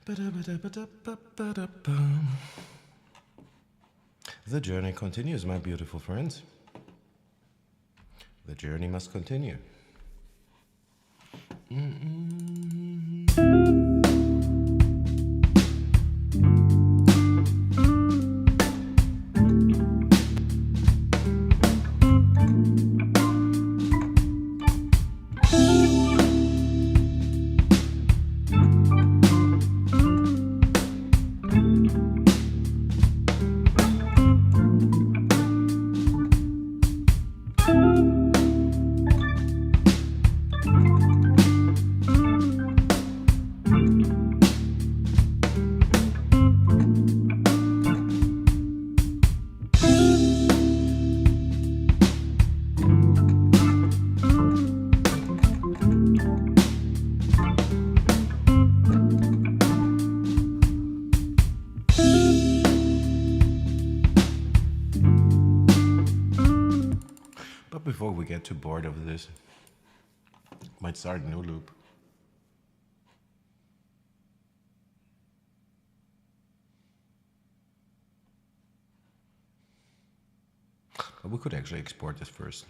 The journey continues, my beautiful friends. The journey must continue. But before we get too bored of this, might start a new loop. But we could actually export this first.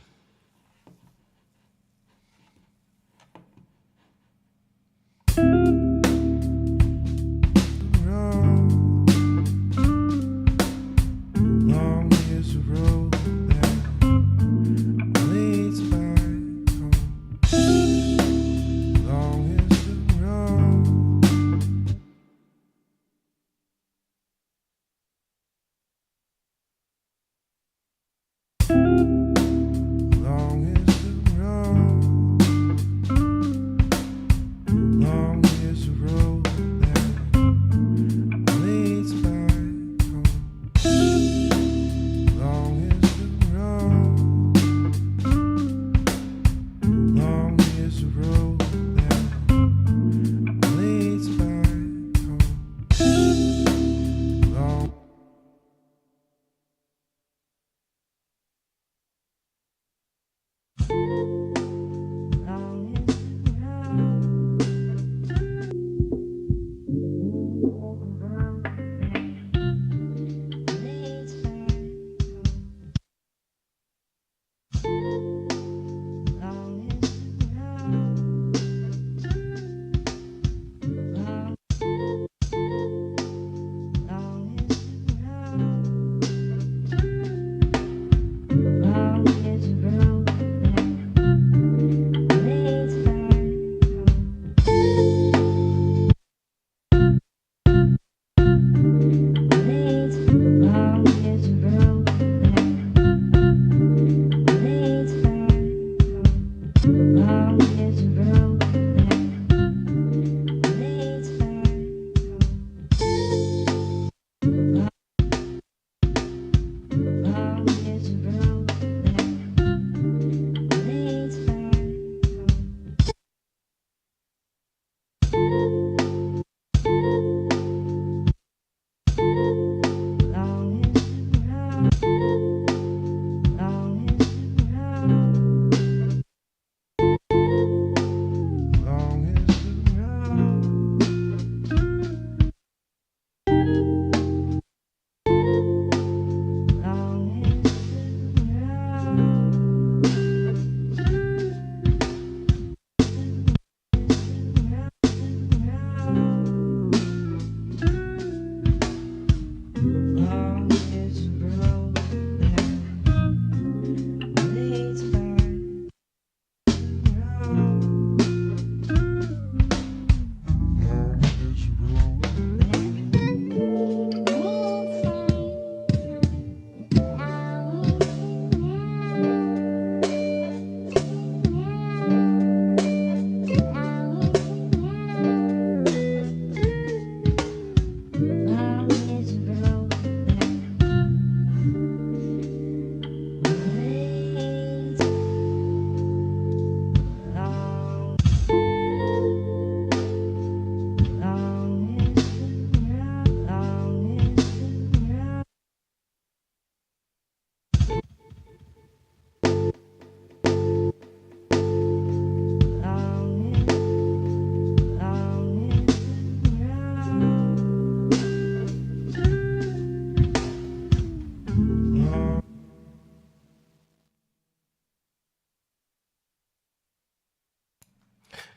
Long is the road that leads back home. Long is the road.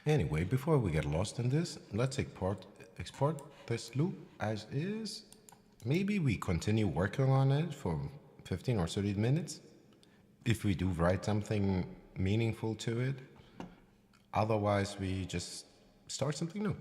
Anyway, before we get lost in this, let's export this loop as is. Maybe we continue working on it for 15 or 30 minutes if we do write something meaningful to it. Otherwise, we just start something new.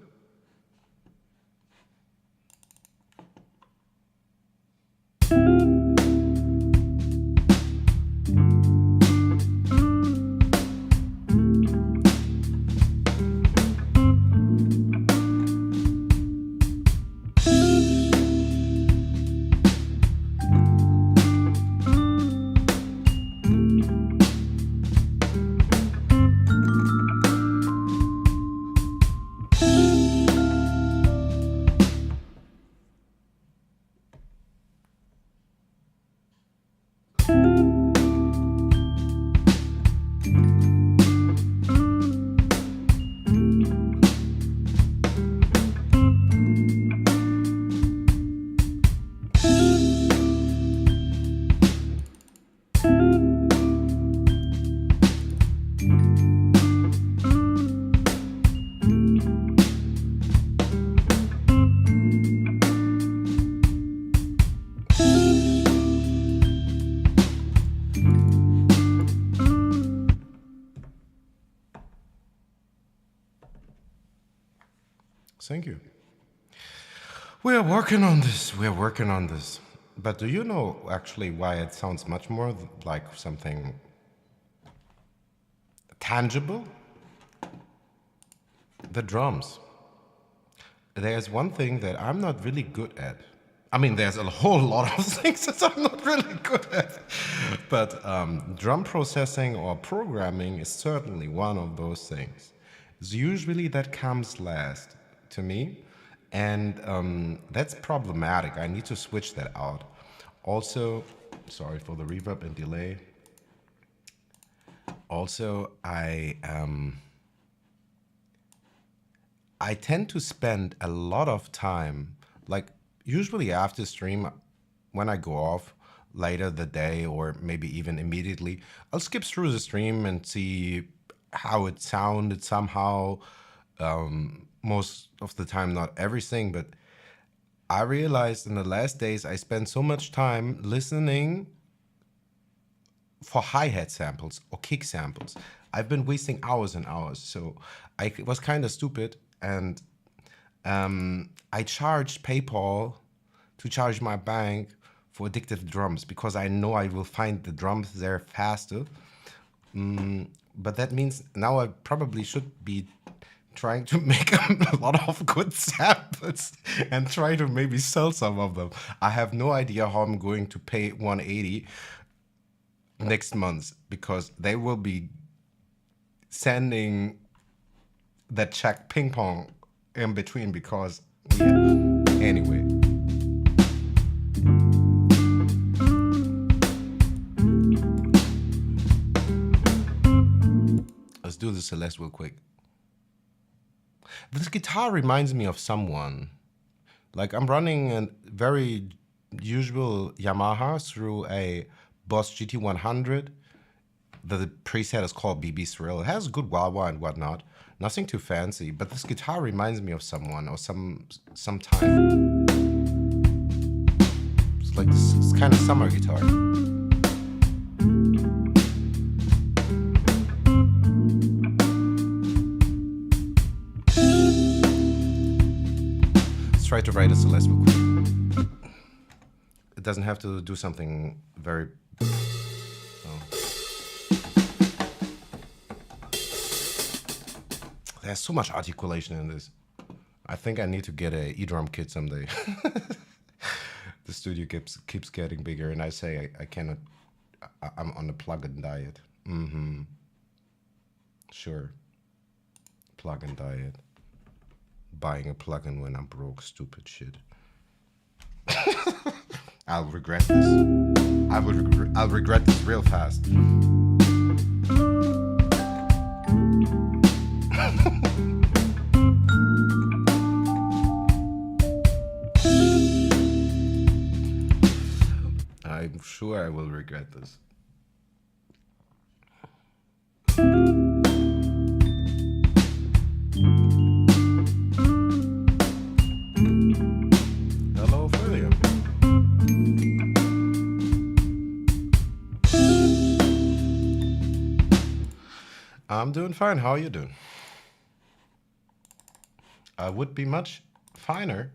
Thank you. We are working on this. We are working on this. But do you know actually why it sounds much more like something tangible? The drums. There's one thing that I'm not really good at. I mean, there's a whole lot of things that I'm not really good at. But drum processing or programming is certainly one of those things. Usually that comes last to me. And that's problematic. I need to switch that out. Also, sorry for the reverb and delay. Also, I tend to spend a lot of time, like usually after stream, when I go off later the day or maybe even immediately, I'll skip through the stream and see how it sounded somehow. Most of the time, not everything, but I realized in the last days I spent so much time listening for hi-hat samples or kick samples. I've been wasting hours and hours, so I was kind of stupid, and I charged PayPal to charge my bank for Addictive Drums because I know I will find the drums there faster. But that means now I probably should be trying to make a lot of good samples and try to maybe sell some of them. I have no idea how I'm going to pay 180 next month because they will be sending that check ping pong in between because, yeah. Anyway. Let's do the Celeste real quick. This guitar reminds me of someone. Like I'm running a very usual Yamaha through a Boss GT100. The preset is called BB Thrill. It has good wah-wah and whatnot. Nothing too fancy, but this guitar reminds me of someone or some time. It's like this, it's kind of summer guitar. Try to write a Celeste real quick. It doesn't have to do something very. There's so much articulation in this. I think I need to get a eDrum kit someday. The studio keeps getting bigger, and I say I cannot. I'm on a plug-in diet. Sure. Plug-in diet. Buying a plugin when I'm broke, stupid shit. I'll regret this. I'll regret this real fast. I'm sure I will regret this. I'm doing fine. How are you doing? I would be much finer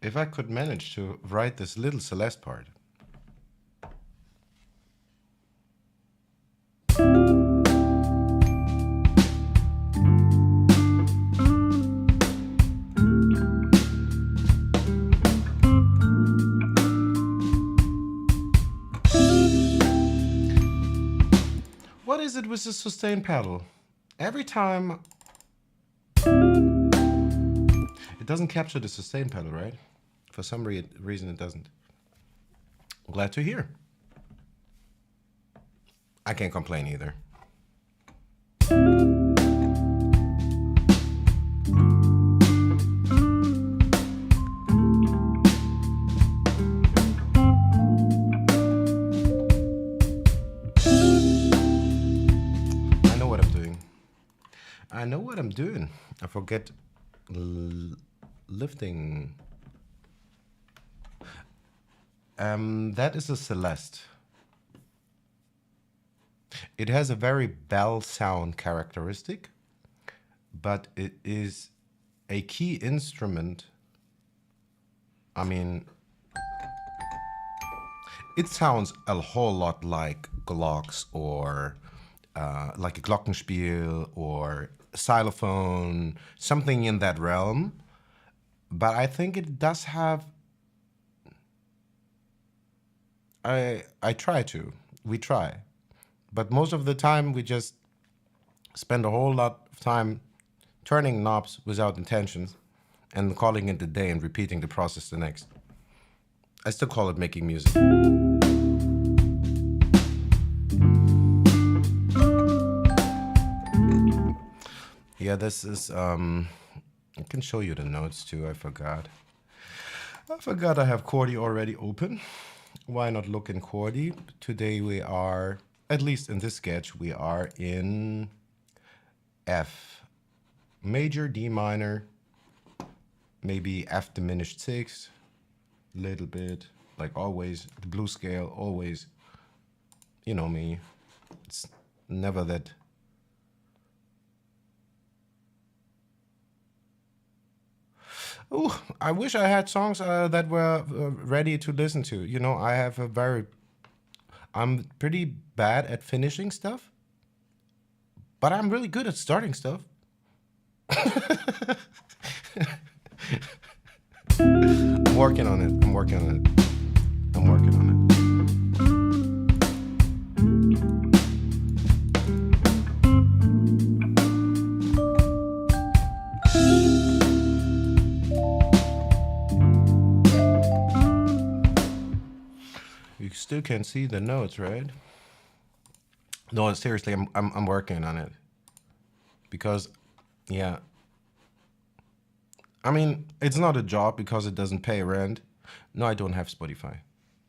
if I could manage to write this little Celeste part. What is it with the sustain pedal? Every time it doesn't capture the sustain pedal, right? For some reason it doesn't. Glad to hear. I can't complain either. I know what I'm doing. I know what I'm doing. I forget lifting. That is a Celeste. It has a very bell sound characteristic, but it is a key instrument. I mean, it sounds a whole lot like Glocks or like a Glockenspiel or xylophone, something in that realm. But I think it does have. I try to. We try. But most of the time, we just spend a whole lot of time turning knobs without intentions and calling it a day and repeating the process the next. I still call it making music. Yeah, this is, I can show you the notes too, I forgot. I have chordy already open. Why not look in chordy? Today we are, at least in this sketch, we are in F major, D minor, maybe F diminished 6, little bit, like always, the blues scale, always, you know me, it's never that. Oh, I wish I had songs that were ready to listen to. You know, I'm pretty bad at finishing stuff, but I'm really good at starting stuff. I'm working on it. I'm working on it. I'm working on it. You still can see the notes, right? No, seriously, I'm working on it because, yeah. I mean, it's not a job because it doesn't pay rent. No, I don't have Spotify.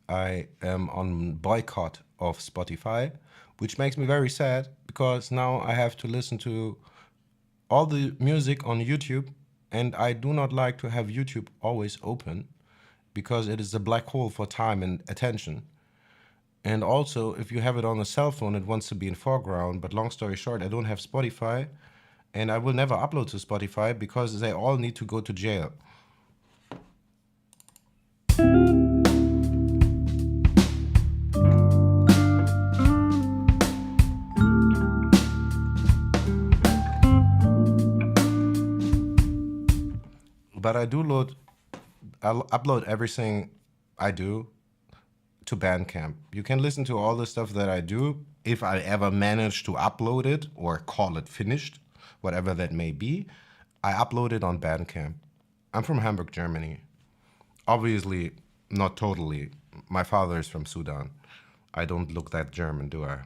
I am on boycott of Spotify, which makes me very sad because now I have to listen to all the music on YouTube, and I do not like to have YouTube always open because it is a black hole for time and attention. And also, if you have it on a cell phone, it wants to be in foreground. But long story short, I don't have Spotify, and I will never upload to Spotify because they all need to go to jail. But I'll upload everything I do to Bandcamp. You can listen to all the stuff that I do if I ever manage to upload it or call it finished, whatever that may be. I upload it on Bandcamp. I'm from Hamburg, Germany. Obviously, not totally. My father is from Sudan. I don't look that German, do I?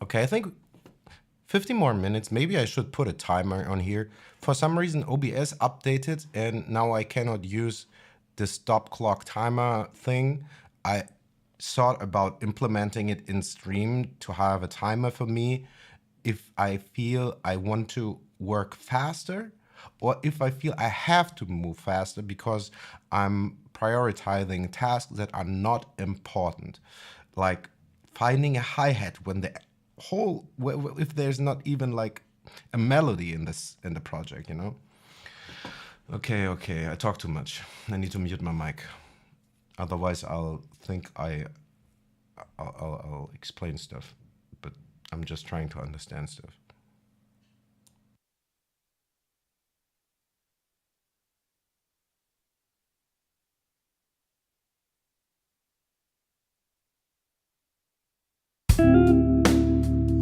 Okay, I think 50 more minutes. Maybe I should put a timer on here. For some reason, OBS updated and now I cannot use the stop clock timer thing. I thought about implementing it in stream to have a timer for me, if I feel I want to work faster or if I feel I have to move faster because I'm prioritizing tasks that are not important. Like finding a hi-hat when the if there's not even like a melody in the project, you know? Okay, okay, I talk too much. I need to mute my mic. Otherwise, I'll think I'll explain stuff, but I'm just trying to understand stuff.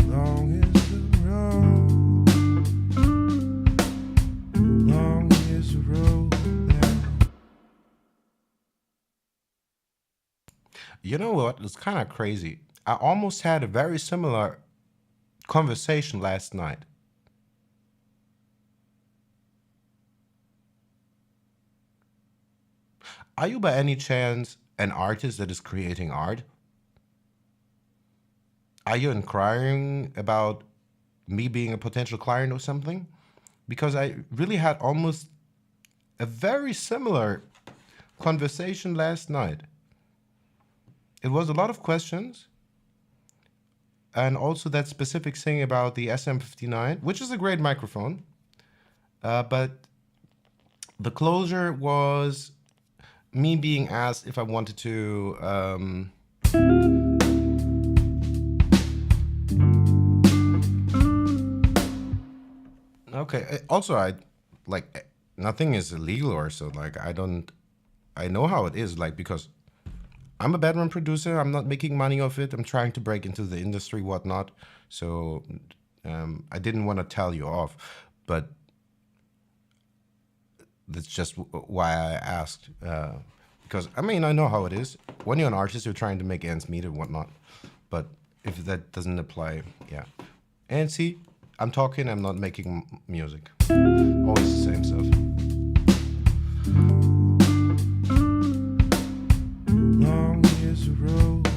Long is the road, long is the road. You know what? It's kind of crazy. I almost had a very similar conversation last night. Are you by any chance an artist that is creating art? Are you inquiring about me being a potential client or something? Because I really had almost a very similar conversation last night. It was a lot of questions, and also that specific thing about the SM59, which is a great microphone. But the closure was me being asked if I wanted to. Okay. Also, I like nothing is illegal or so. Like I don't. I know how it is. Like because I'm a bedroom producer. I'm not making money off it. I'm trying to break into the industry, whatnot. So I didn't want to tell you off, but that's just why I asked. Because I mean, I know how it is. When you're an artist, you're trying to make ends meet and whatnot. But if that doesn't apply, yeah. And see, I'm talking. I'm not making music. Always the same stuff. Long is the road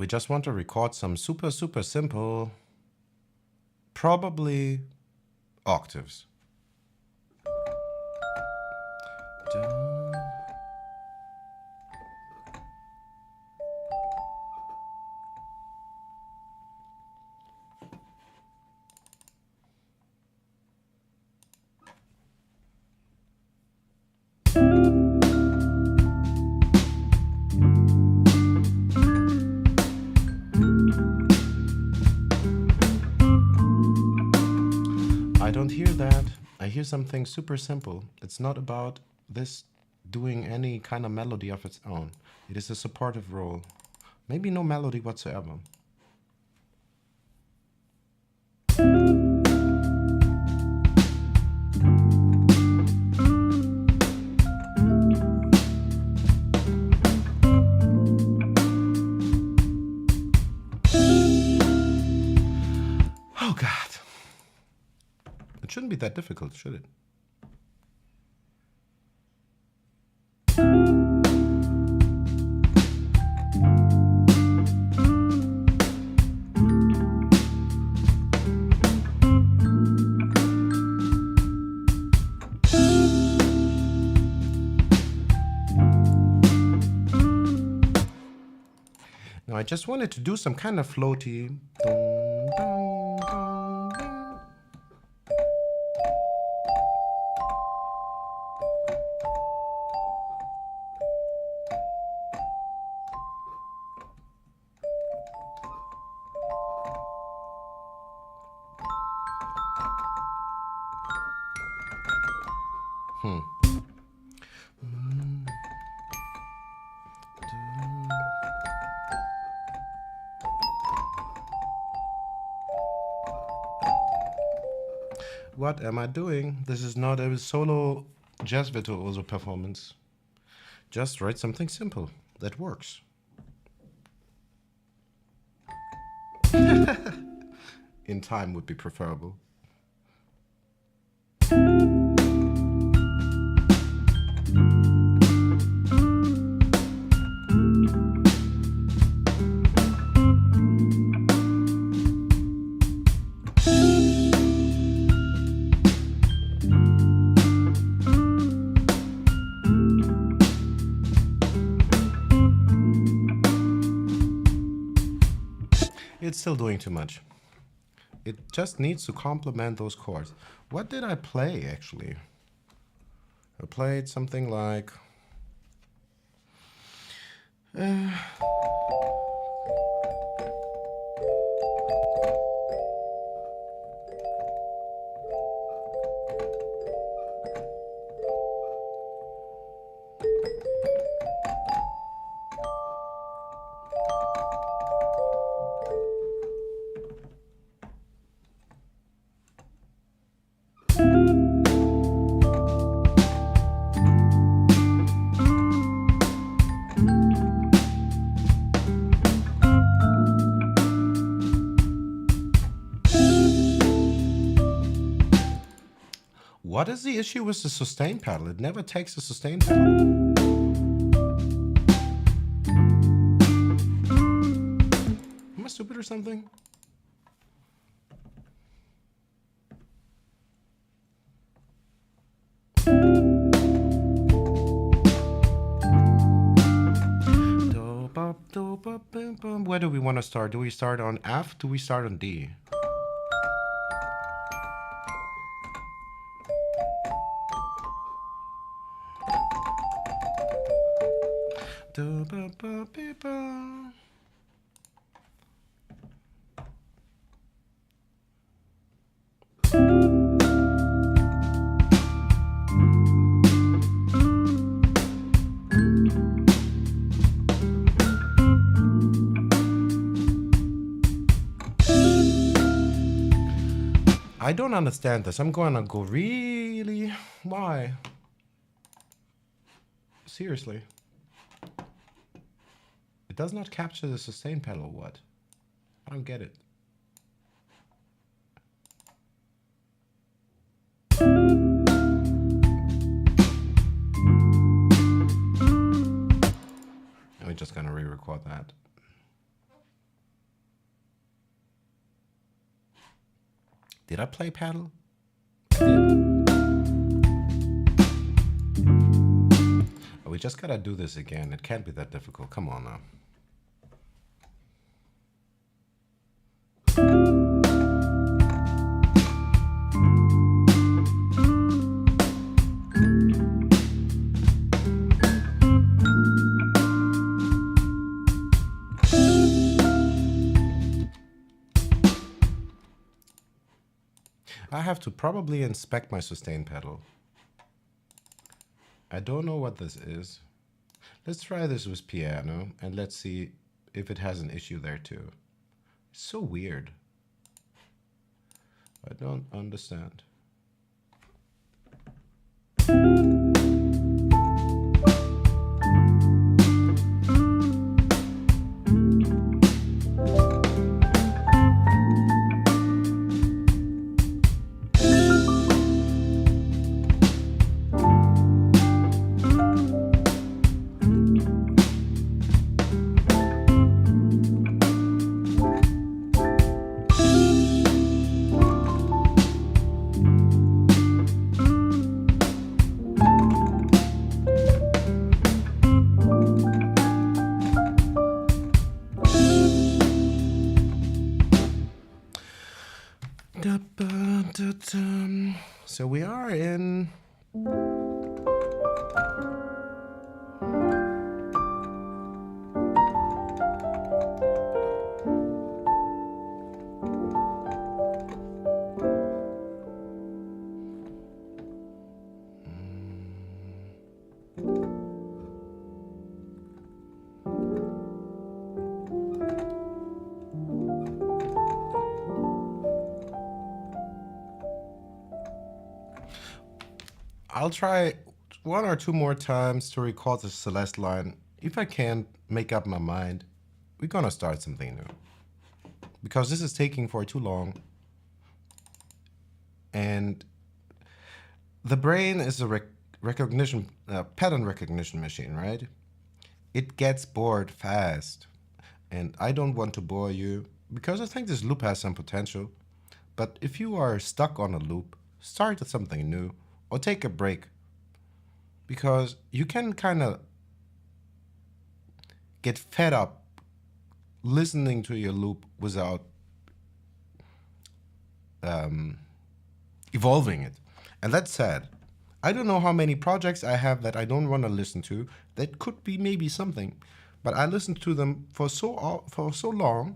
we just want to record some super, super simple, probably octaves. I don't hear that. I hear something super simple. It's not about this doing any kind of melody of its own. It is a supportive role. Maybe no melody whatsoever. Oh, God. It shouldn't be that difficult, should it? Now, I just wanted to do some kind of floaty. Dun, dun, dun, dun. Hmm. What am I doing? This is not a solo jazz virtuoso performance. Just write something simple that works. In time would be preferable. It's still doing too much. It just needs to complement those chords. What did I play actually? I played something like. What is the issue with the sustain pedal? It never takes the sustain pedal. Am I stupid or something? Where do we want to start? Do we start on F? Do we start on D? I don't understand this. I'm gonna go really. Why? Seriously. It does not capture the sustain pedal. What? I don't get it. We're just gonna re-record that. Did I play pedal? I did. We just gotta do this again. It can't be that difficult. Come on now. I have to probably inspect my sustain pedal. I don't know what this is. Let's try this with piano and let's see if it has an issue there too. It's so weird. I don't understand. So we are in. I'll try one or two more times to record the Celeste line. If I can't make up my mind, we're gonna start something new. Because this is taking for too long. And the brain is a recognition, pattern recognition machine, right? It gets bored fast. And I don't want to bore you because I think this loop has some potential. But if you are stuck on a loop, start something new or take a break because you can kind of get fed up listening to your loop without evolving it. And that's sad. I don't know how many projects I have that I don't want to listen to. That could be maybe something, but I listened to them for so long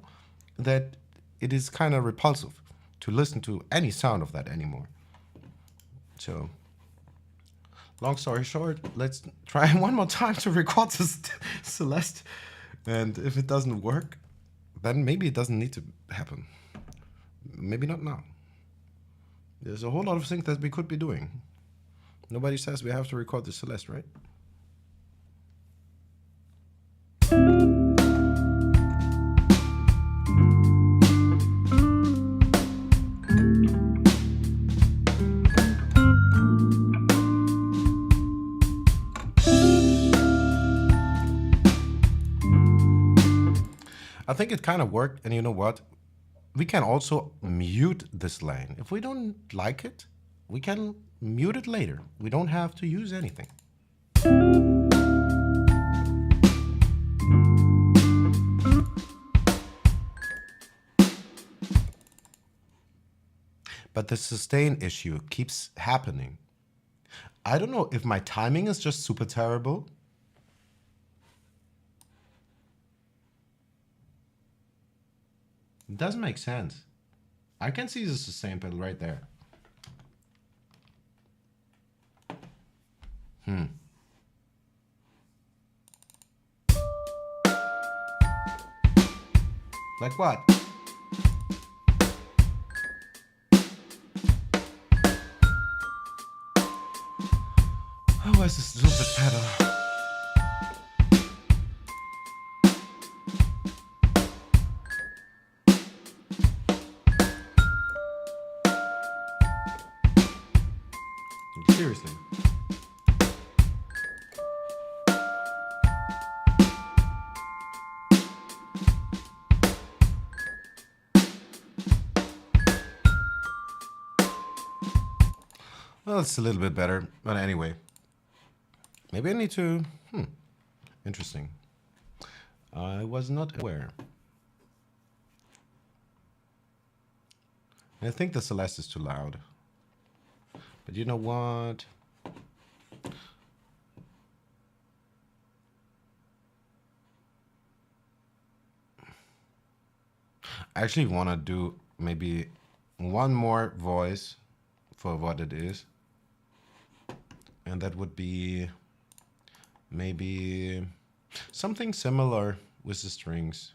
that it is kind of repulsive to listen to any sound of that anymore. So, long story short, let's try one more time to record this Celeste. And if it doesn't work, then maybe it doesn't need to happen. Maybe not now. There's a whole lot of things that we could be doing. Nobody says we have to record the Celeste, right? I think it kind of worked, and you know what? We can also mute this lane. If we don't like it, we can mute it later. We don't have to use anything. But the sustain issue keeps happening. I don't know if my timing is just super terrible. It doesn't make sense. I can see the sustain pedal right there. Like what? Oh, where's this stupid pedal? Seriously. Well, it's a little bit better, but anyway. Maybe I need to... Interesting. I was not aware. I think the Celeste is too loud. But you know what? I actually want to do maybe one more voice for what it is. And that would be maybe something similar with the strings.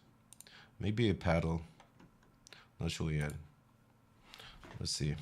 Maybe a pedal. Not sure yet. Let's see.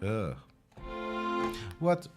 Ugh. What?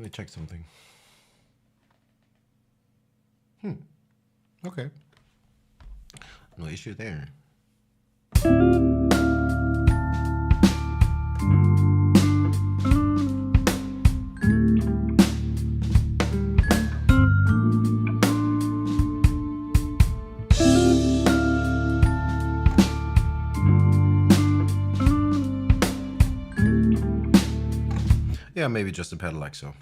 Let me check something. Okay. No issue there. Yeah, maybe just a pedal like so.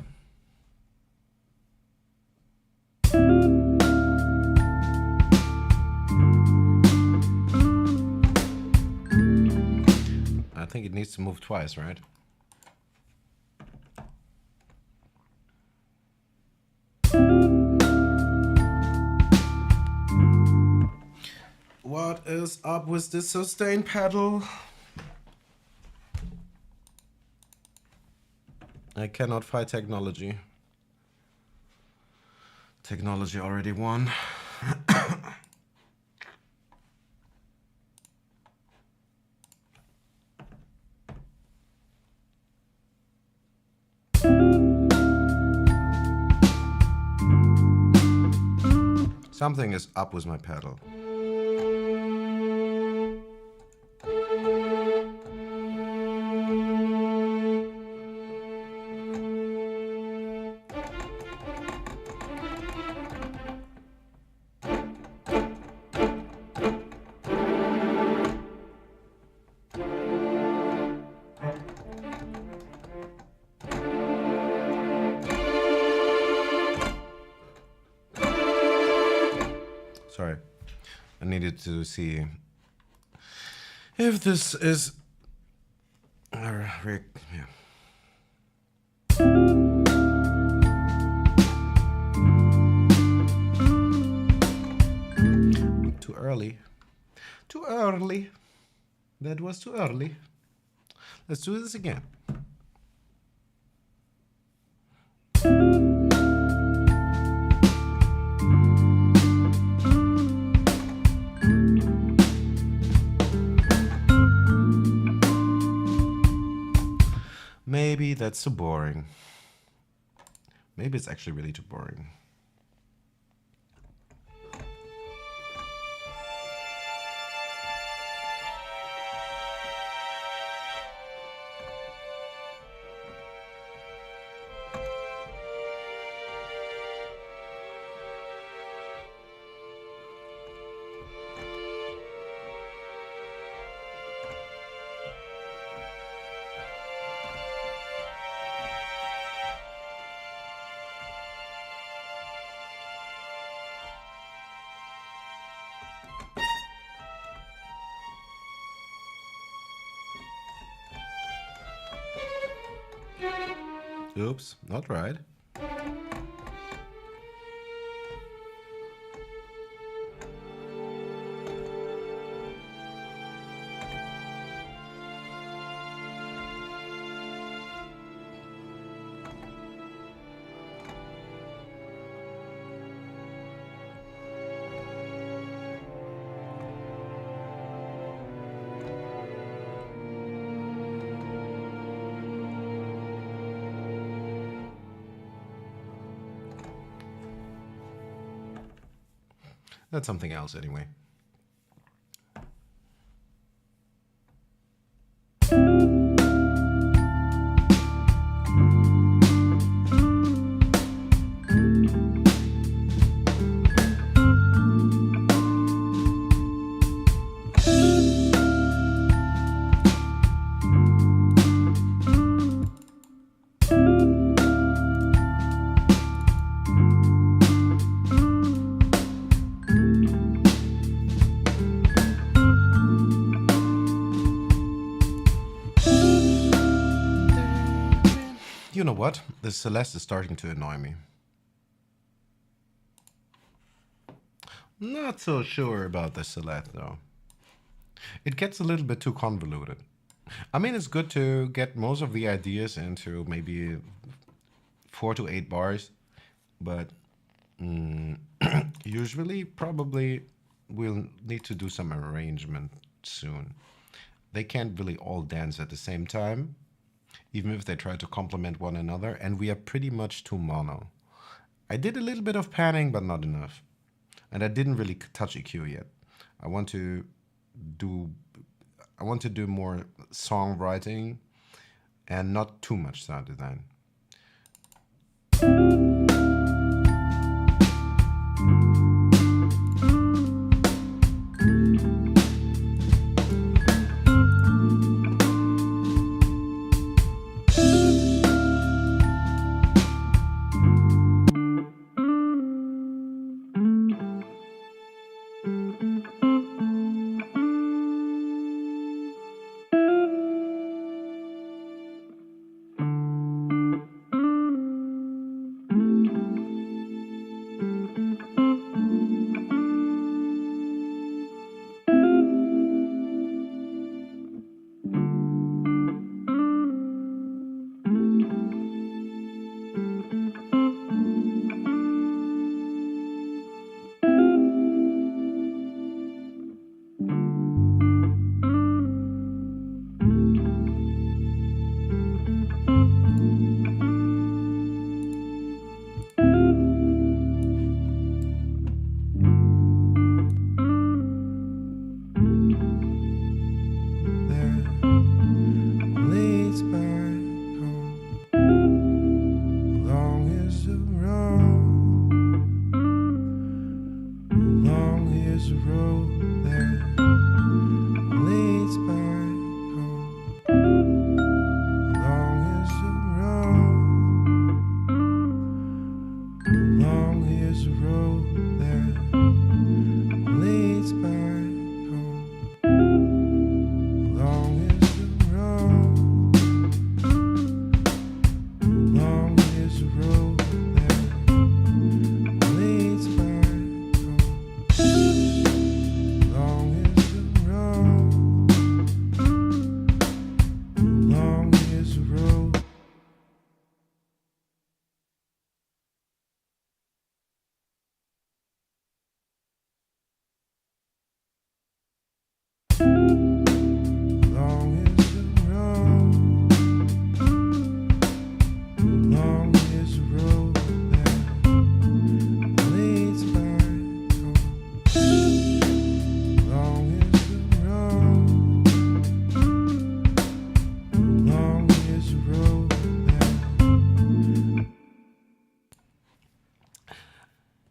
I think it needs to move twice, right? What is up with this sustain pedal? I cannot fight technology. Technology already won. Something is up with my pedal. Sorry, I needed to see if this is yeah. Too early. Too early. That was too early. Let's do this again. Maybe that's too boring. Maybe it's actually really too boring. Oops, not right. That's something else anyway. You know what? The Celeste is starting to annoy me. Not so sure about the Celeste though. It gets a little bit too convoluted. I mean, it's good to get most of the ideas into maybe 4 to 8 bars, but usually probably we'll need to do some arrangement soon. They can't really all dance at the same time. even if they try to complement one another, and we are pretty much too mono. I did a little bit of panning, but not enough. And I didn't really touch EQ yet. I want to do I want to do more songwriting and not too much sound design.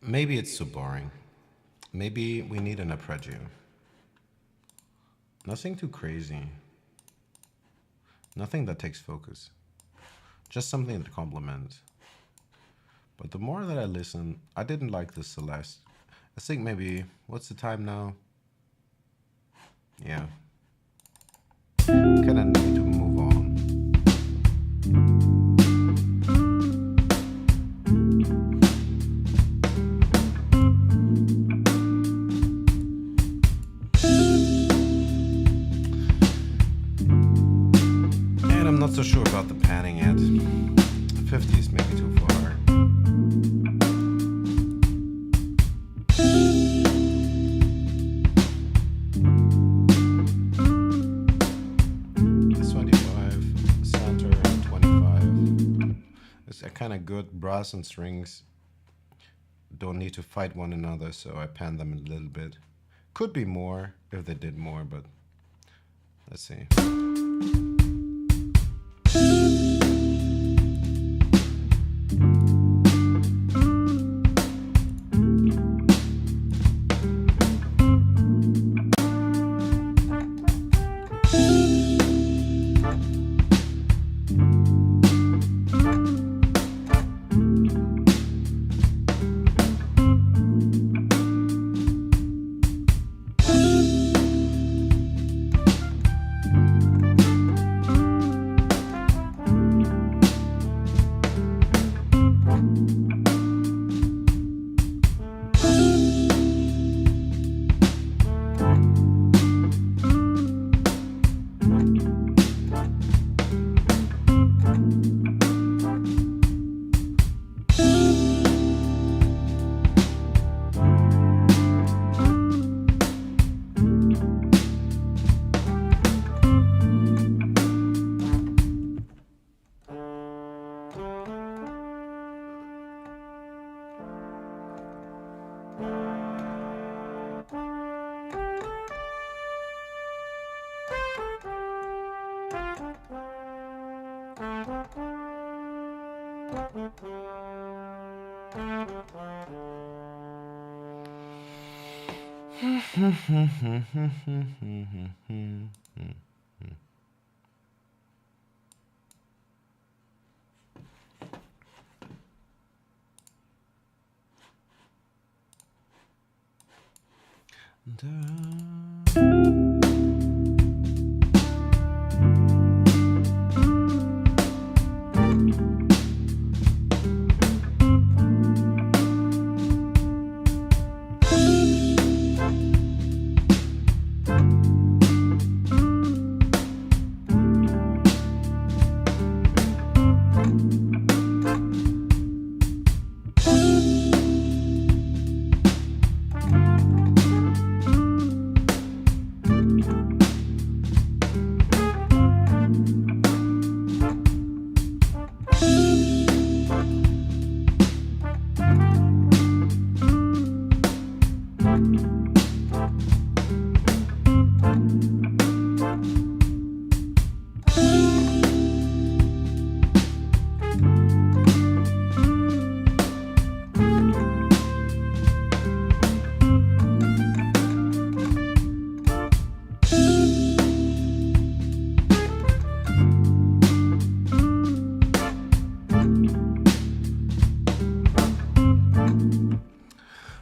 Maybe it's too boring. Maybe we need an arpeggio. Nothing too crazy. Nothing that takes focus. Just something that complements. But the more that I listen, I didn't like the Celeste. I think maybe, what's the time now? Yeah. Kinda need to move on. And I'm not so sure about the panning yet. 50 is maybe too far. Kind of good. Brass and strings don't need to fight one another, so I pan them a little bit. Could be more if they did more, but let's see.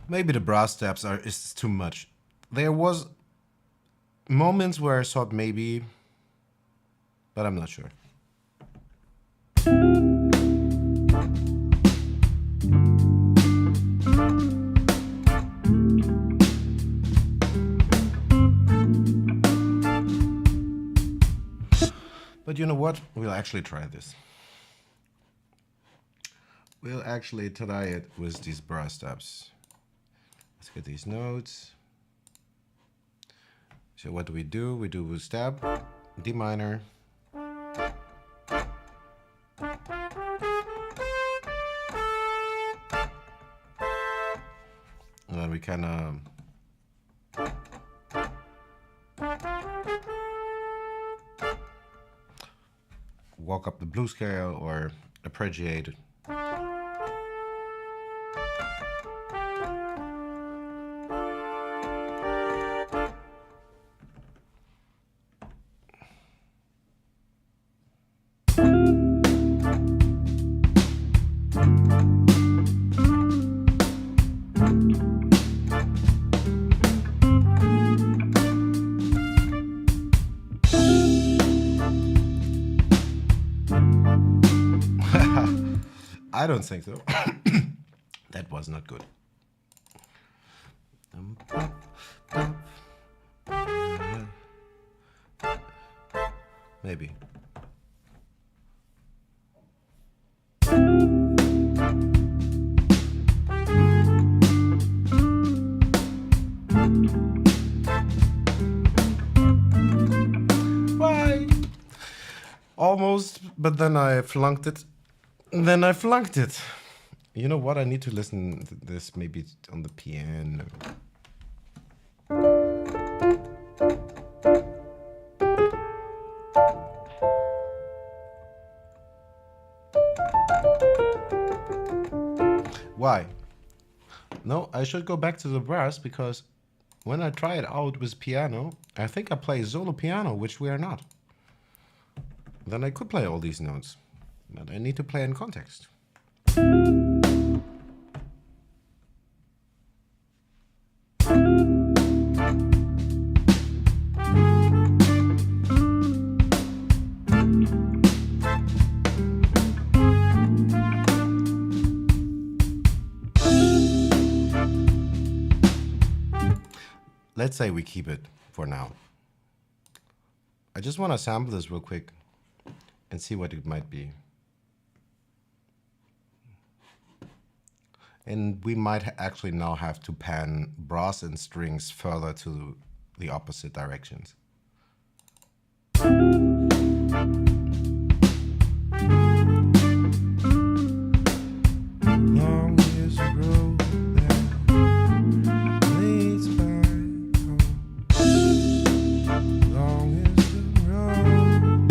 Maybe the brass steps are is too much. There was moments where I thought maybe, but I'm not sure. But you know what? We'll actually try this. We'll actually try it with these brass steps. Let's get these notes. So what do? We do a step, D minor. And then we kind of walk up the blues scale or arpeggiate. I don't think so. That was not good. Maybe. Bye. Almost, but then I flunked it. Then I flunked it. You know what? I need to listen to this maybe on the piano. Why? No, I should go back to the brass because when I try it out with piano, I think I play solo piano, which we are not. Then I could play all these notes. But I need to play in context. Let's say we keep it for now. I just want to sample this real quick and see what it might be. And we might actually now have to pan brass and strings further to the opposite directions. Long years ago, that leads back home. Long is the road.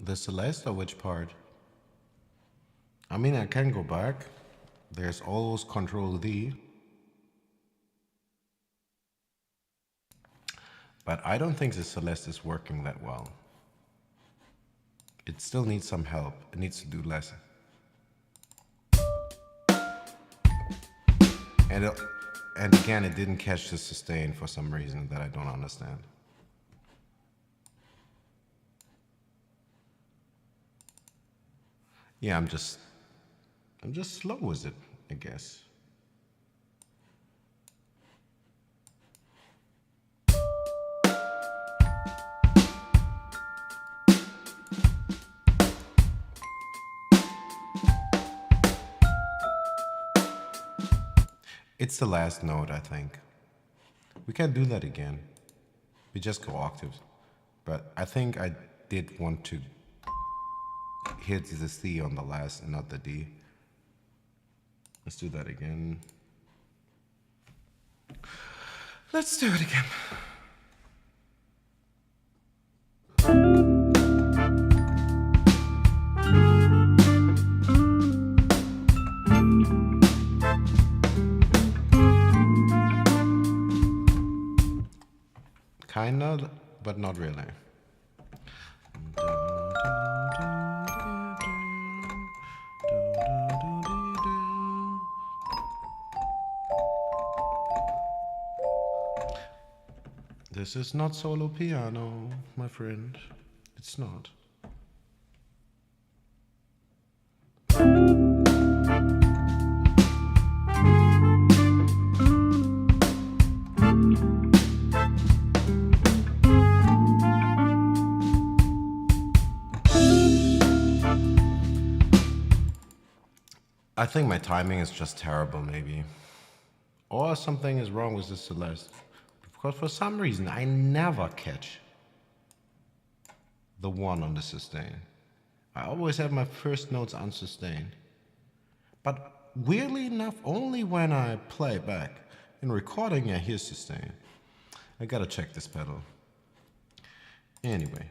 The Celeste or which part? I mean, I can go back. There's always Control D. But I don't think the Celeste is working that well. It still needs some help. It needs to do less. And, and again, it didn't catch the sustain for some reason that I don't understand. Yeah, I'm just slow with it, I guess. It's the last note, I think. We can do that again. We just go octaves. But I think I did want to hit the C on the last and not the D. Let's do that again. Let's do it again. Kinda, but not really. This is not solo piano, my friend. It's not. I think my timing is just terrible, maybe. Or something is wrong with the Celeste. Because for some reason, I never catch the one on the sustain. I always have my first notes unsustained. But weirdly enough, only when I play back. In recording, I hear sustain. I gotta check this pedal. Anyway.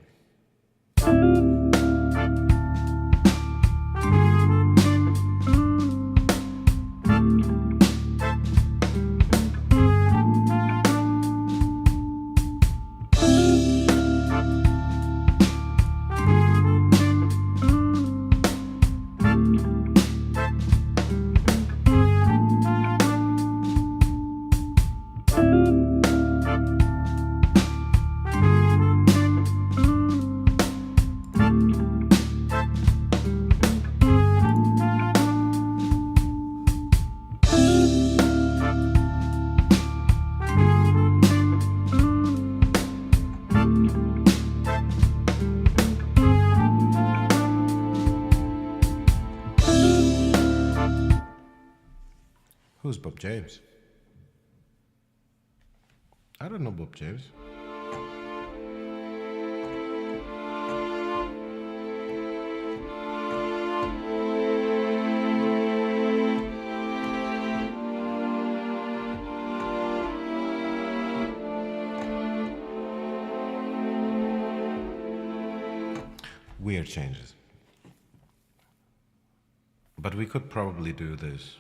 Who's Bob James? I don't know Bob James. Weird changes. But we could probably do this.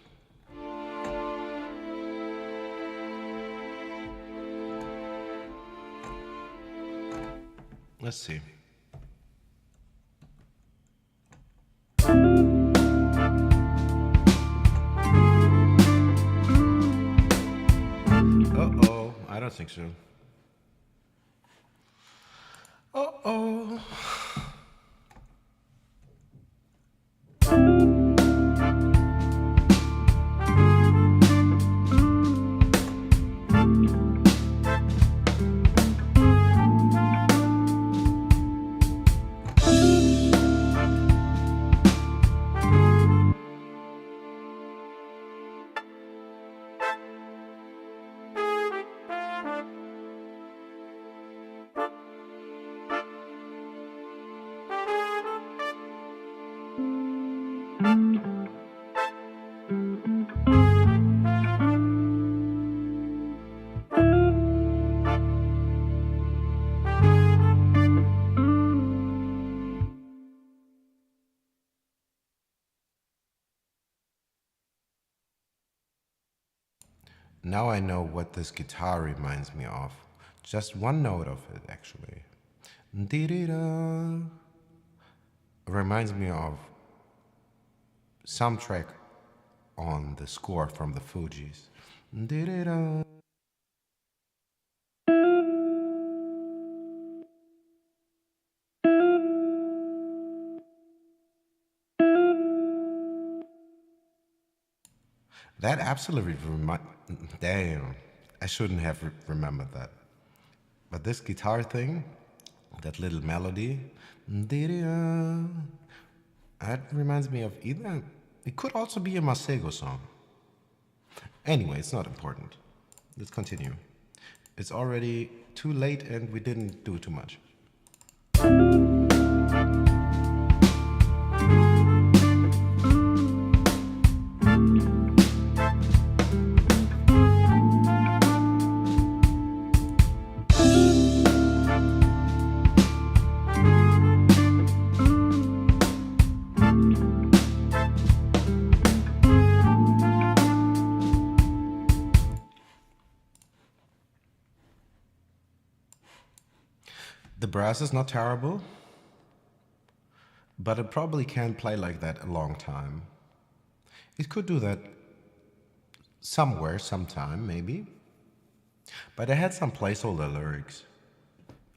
Let's see. Uh-oh, I think so. Uh-oh. Now I know what this guitar reminds me of. Just one note of it, actually. Dee-dee-da. Reminds me of some track on the score from the Fugees. Dee-dee-da. That absolutely damn. I shouldn't have remembered that. But this guitar thing, that little melody, dee-dee-da, that reminds me of either. It could also be a Masego song. Anyway, it's not important. Let's continue. It's already too late and we didn't do too much. The brass is not terrible, but it probably can't play like that a long time. It could do that somewhere, sometime, maybe. But I had some placeholder lyrics.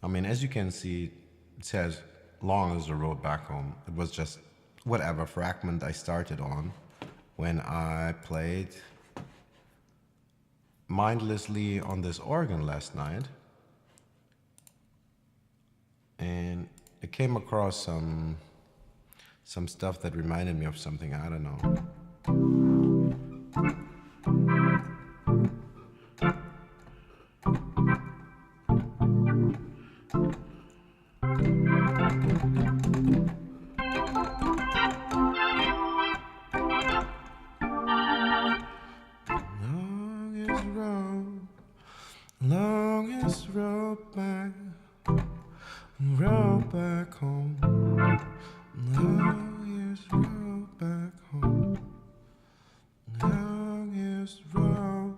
I mean, as you can see, it says, long as the road back home. It was just whatever fragment I started on when I played mindlessly on this organ last night. And I came across some stuff that reminded me of something, I don't know. Longest road back, road back home. Longest road back home. Longest road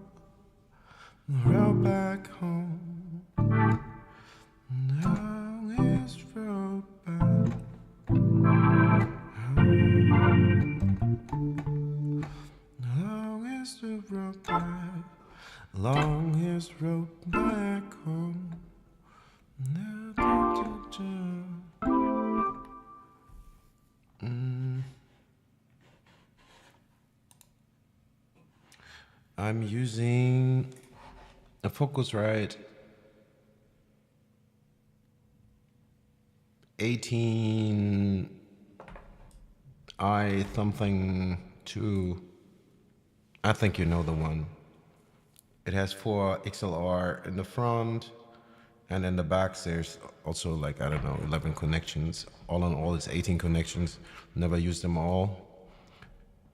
back home. Longest road back home. Longest road back. Longest road back home. I'm using a Focusrite 18i something 2. I think you know the one. It has 4 XLR in the front, and in the back there's also like, I don't know, 11 connections. All in all, it's 18 connections. Never used them all.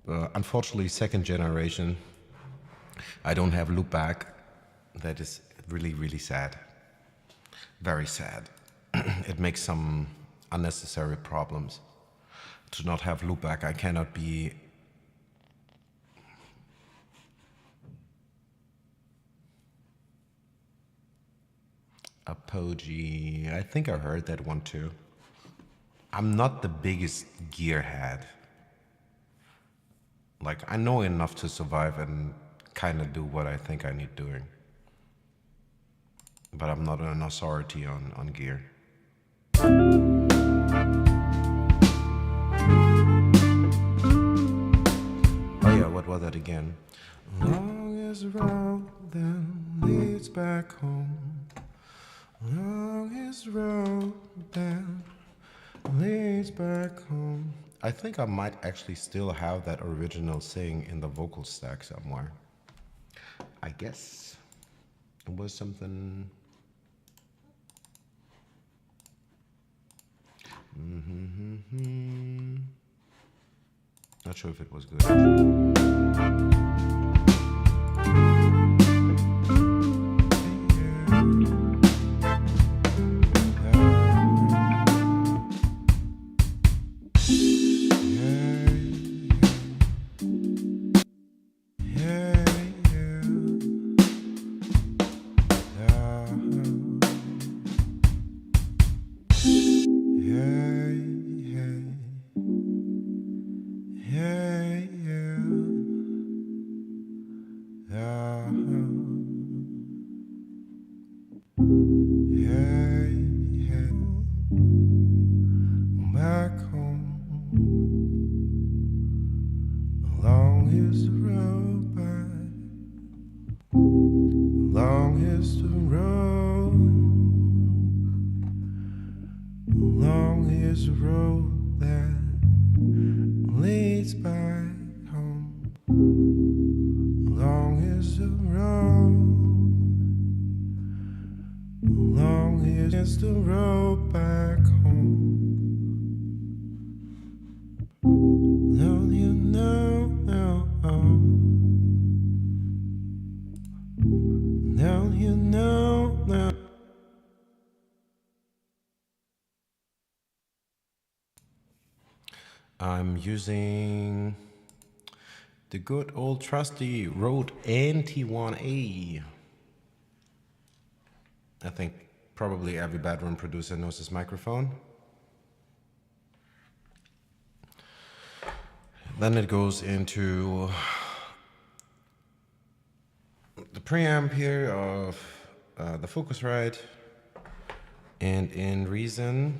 Unfortunately, second generation. I don't have loopback. That is really, really sad. Very sad. It makes some unnecessary problems to not have loopback. I cannot be Apogee. I think I heard that one too. I'm not the biggest gearhead. Like, I know enough to survive and kind of do what I think I need doing. but I'm not an authority on gear. Oh yeah, what was that again? Long is the road that leads back home. Long is the road that leads back home. I think I might actually still have that original thing in the vocal stack somewhere. I guess it was something. Not sure if it was good. Back home, long is the road back, long is the road, long is the road that leads back home, long is the road, long is the road back home. Now you know, now you know, now. I'm using the good old trusty Rode NT1A. I think probably every bedroom producer knows this microphone. Then it goes into the preamp here of the Focusrite, and in Reason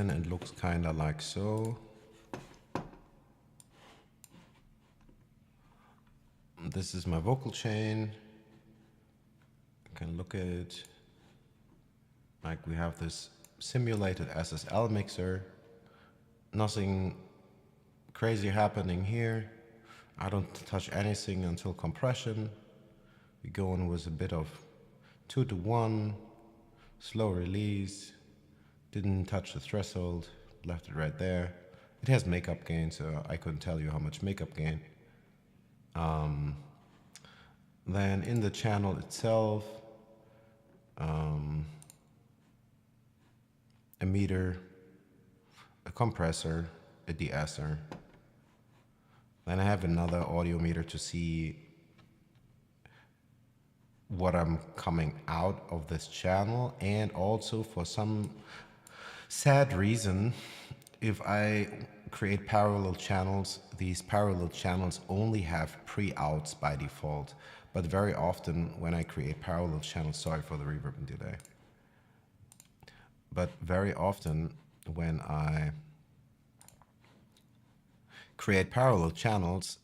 it looks kind of like so. This is my vocal chain. You can look at it like we have this simulated SSL mixer. Nothing crazy happening here. I don't touch anything until compression. We go in with a bit of 2-to-1, slow release. Didn't touch the threshold, left it right there. It has makeup gain, so I couldn't tell you how much makeup gain. Then in the channel itself, a meter, a compressor, a de-esser. Then I have another audio meter to see what I'm coming out of this channel, and also for some sad reason, if I create parallel channels, these parallel channels only have pre-outs by default. But very often when I create parallel channels, sorry for the reverb and delay, but very often when I create parallel channels,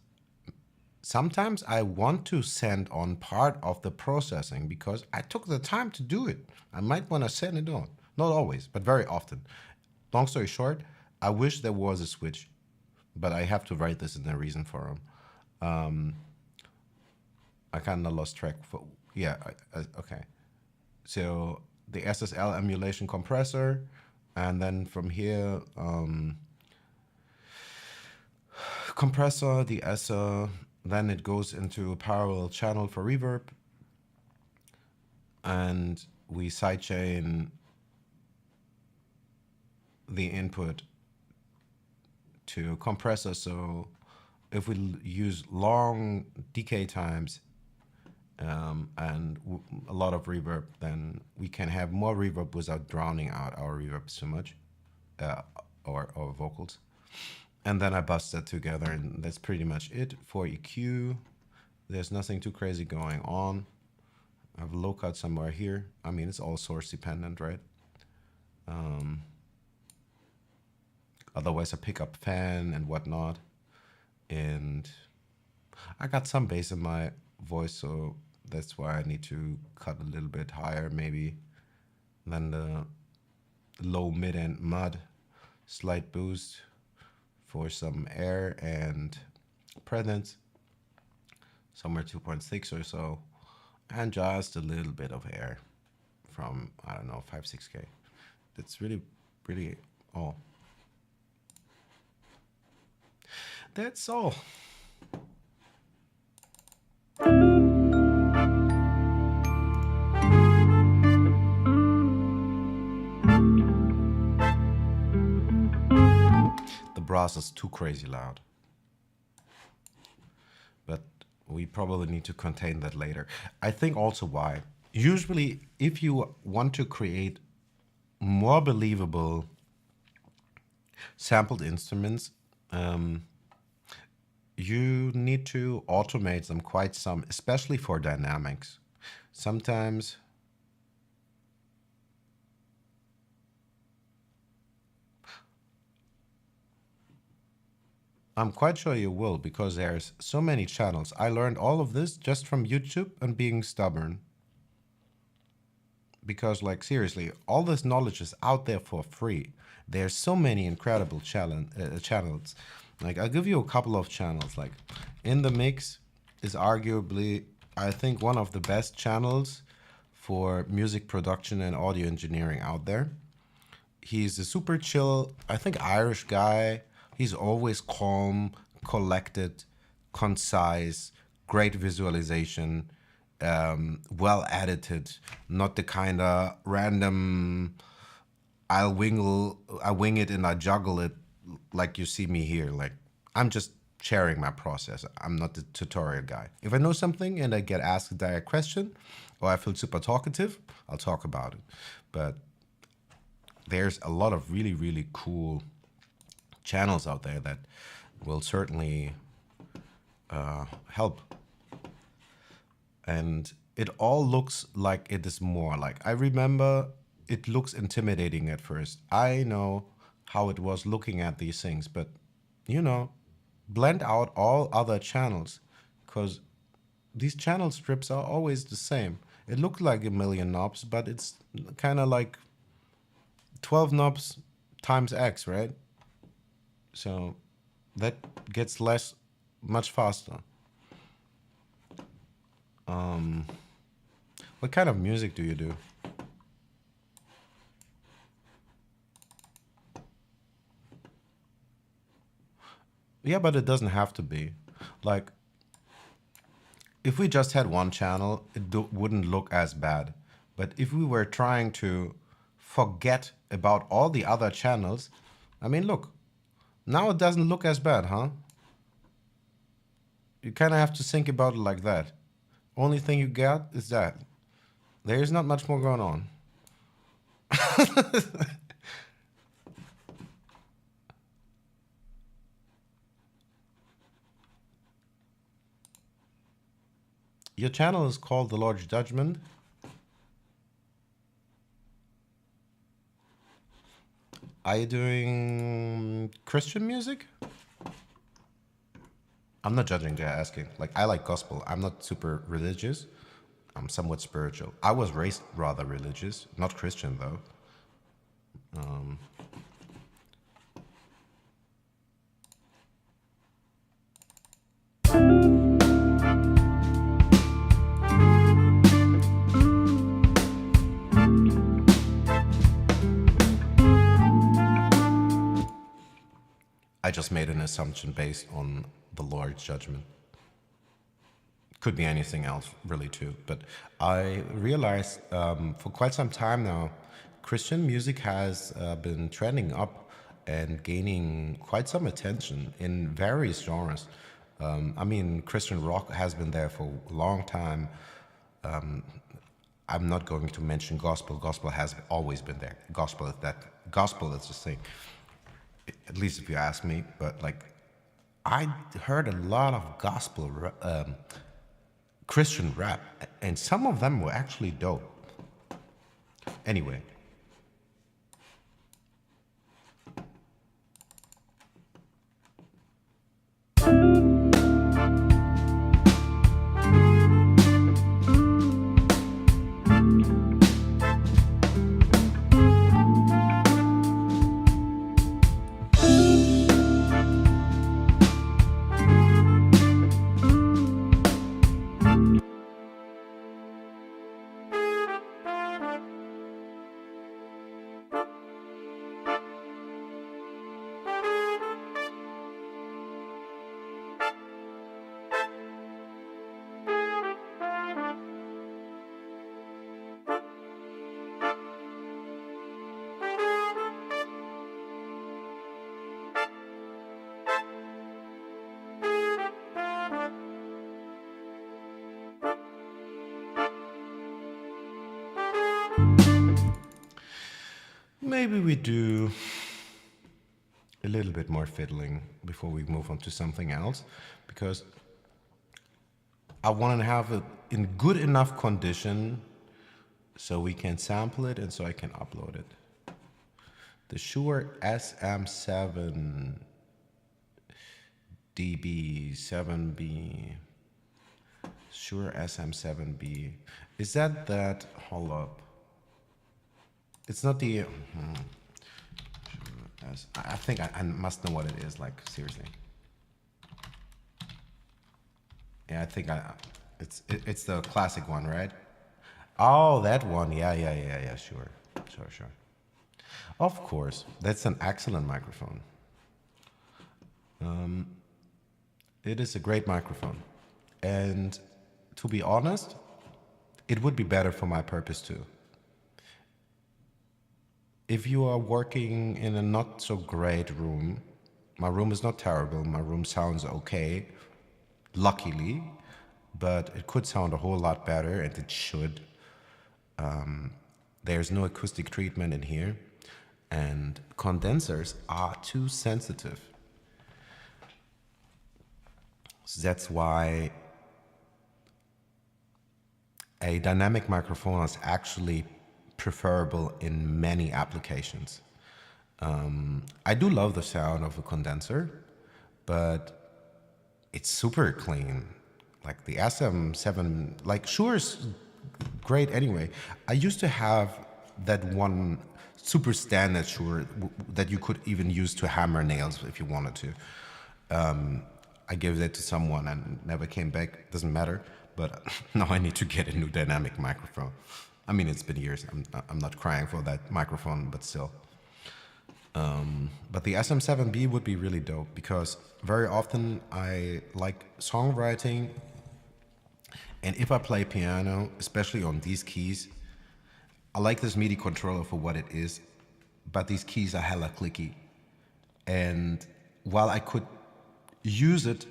sometimes I want to send on part of the processing because I took the time to do it. I might want to send it on. Not always, but very often. Long story short, I wish there was a switch, but I have to write this in the reason forum. I kind of lost track. Okay. So the SSL emulation compressor, and then from here, compressor, de-esser, then it goes into a parallel channel for reverb, and we sidechain the input to compressor. So if we use long decay times and a lot of reverb, then we can have more reverb without drowning out our reverb so much, or vocals. And then I bust that together, and that's pretty much it for EQ. There's nothing too crazy going on. I have a low cut somewhere here. I mean, it's all source dependent, right? Otherwise, I pick up fan and whatnot. And I got some bass in my voice, so that's why I need to cut a little bit higher, maybe, than the low, mid, and mud. Slight boost for some air and presence, somewhere 2.6 or so, and just a little bit of air from, I don't know, 5, 6K. That's really, really all. That's all. The brass is too crazy loud, but we probably need to contain that later. I think also why. Usually, if you want to create more believable sampled instruments, you need to automate them quite some, especially for dynamics. Sometimes I'm quite sure you will because there's so many channels. I learned all of this just from YouTube and being stubborn. Because, like, seriously, all this knowledge is out there for free. There's so many incredible channels. Like, I'll give you a couple of channels. Like, In the Mix is arguably, I think, one of the best channels for music production and audio engineering out there. He's a super chill, I think, Irish guy. He's always calm, collected, concise, great visualization, well edited, not the kind of random I wing it and I juggle it like you see me here. Like, I'm just sharing my process. I'm not the tutorial guy. If I know something and I get asked a direct question or I feel super talkative, I'll talk about it. But there's a lot of really, really cool channels out there that will certainly help. And it all looks like it is more like, I remember it looks intimidating at first. I know how it was looking at these things, but you know, blend out all other channels because these channel strips are always the same. It looks like a million knobs, but it's kind of like 12 knobs times X, right? So that gets less much faster. What kind of music do you do? Yeah, but it doesn't have to be. Like, if we just had one channel, wouldn't look as bad. But if we were trying to forget about all the other channels, I mean, look, now it doesn't look as bad, huh? You kind of have to think about it like that. Only thing you got is that. There's not much more going on. Your channel is called The Lord's Judgment. Are you doing Christian music? I'm not judging, they're asking. Like, I like gospel. I'm not super religious. I'm somewhat spiritual. I was raised rather religious, not Christian though. I just made an assumption based on the Lord's judgment. Could be anything else, really, too. But I realized for quite some time now, Christian music has been trending up and gaining quite some attention in various genres. I mean, Christian rock has been there for a long time. I'm not going to mention gospel. Gospel has always been there. Gospel is that. Gospel is the thing. At least if you ask me. But like, I heard a lot of gospel Christian rap, and some of them were actually dope. Anyway, maybe we do a little bit more fiddling before we move on to something else, because I want to have it in good enough condition so we can sample it and so I can upload it. The Shure SM7 DB7B, Shure SM7B. Is that, hold up. It's not the, I think I must know what it is, like, seriously. Yeah, I think it's the classic one, right? Oh, that one, yeah, sure. Of course, that's an excellent microphone. It is a great microphone. And to be honest, it would be better for my purpose too. If you are working in a not so great room, my room is not terrible, my room sounds okay, luckily, but it could sound a whole lot better, and it should. There's no acoustic treatment in here, and condensers are too sensitive. So that's why a dynamic microphone is actually preferable in many applications. I do love the sound of a condenser, but it's super clean. Like the SM7, like Shure's great anyway. I used to have that one super standard Shure that you could even use to hammer nails if you wanted to. I gave that to someone and never came back. Doesn't matter. But now I need to get a new dynamic microphone. I mean, it's been years. I'm not crying for that microphone, but still. But the SM7B would be really dope because very often I like songwriting, and if I play piano, especially on these keys, I like this MIDI controller for what it is, but these keys are hella clicky. And while I could use it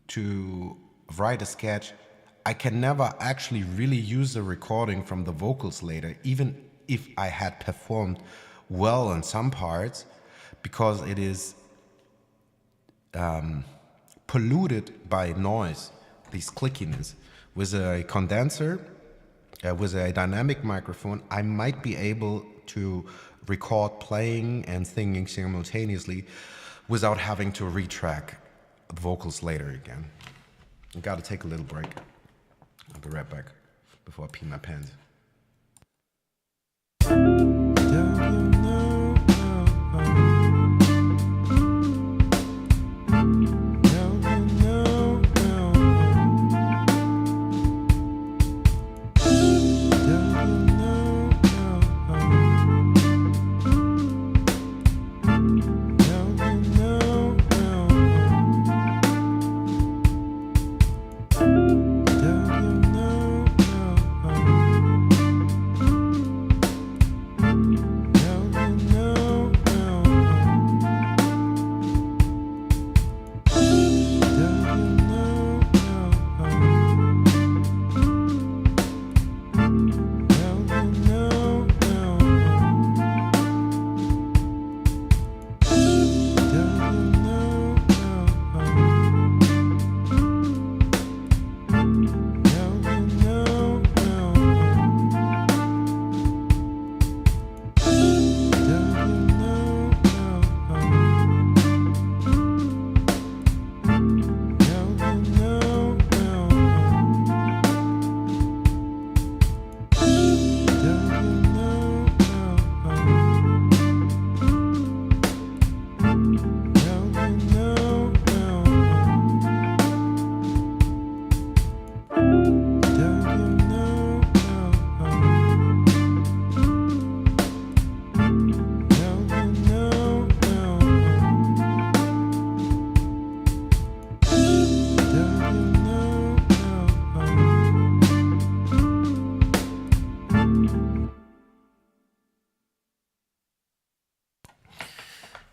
to write a sketch, I can never actually really use the recording from the vocals later, even if I had performed well on some parts, because it is polluted by noise, this clickiness. With a condenser, with a dynamic microphone, I might be able to record playing and singing simultaneously without having to retrack vocals later again. I gotta take a little break. I'll be right back before I pee my pants.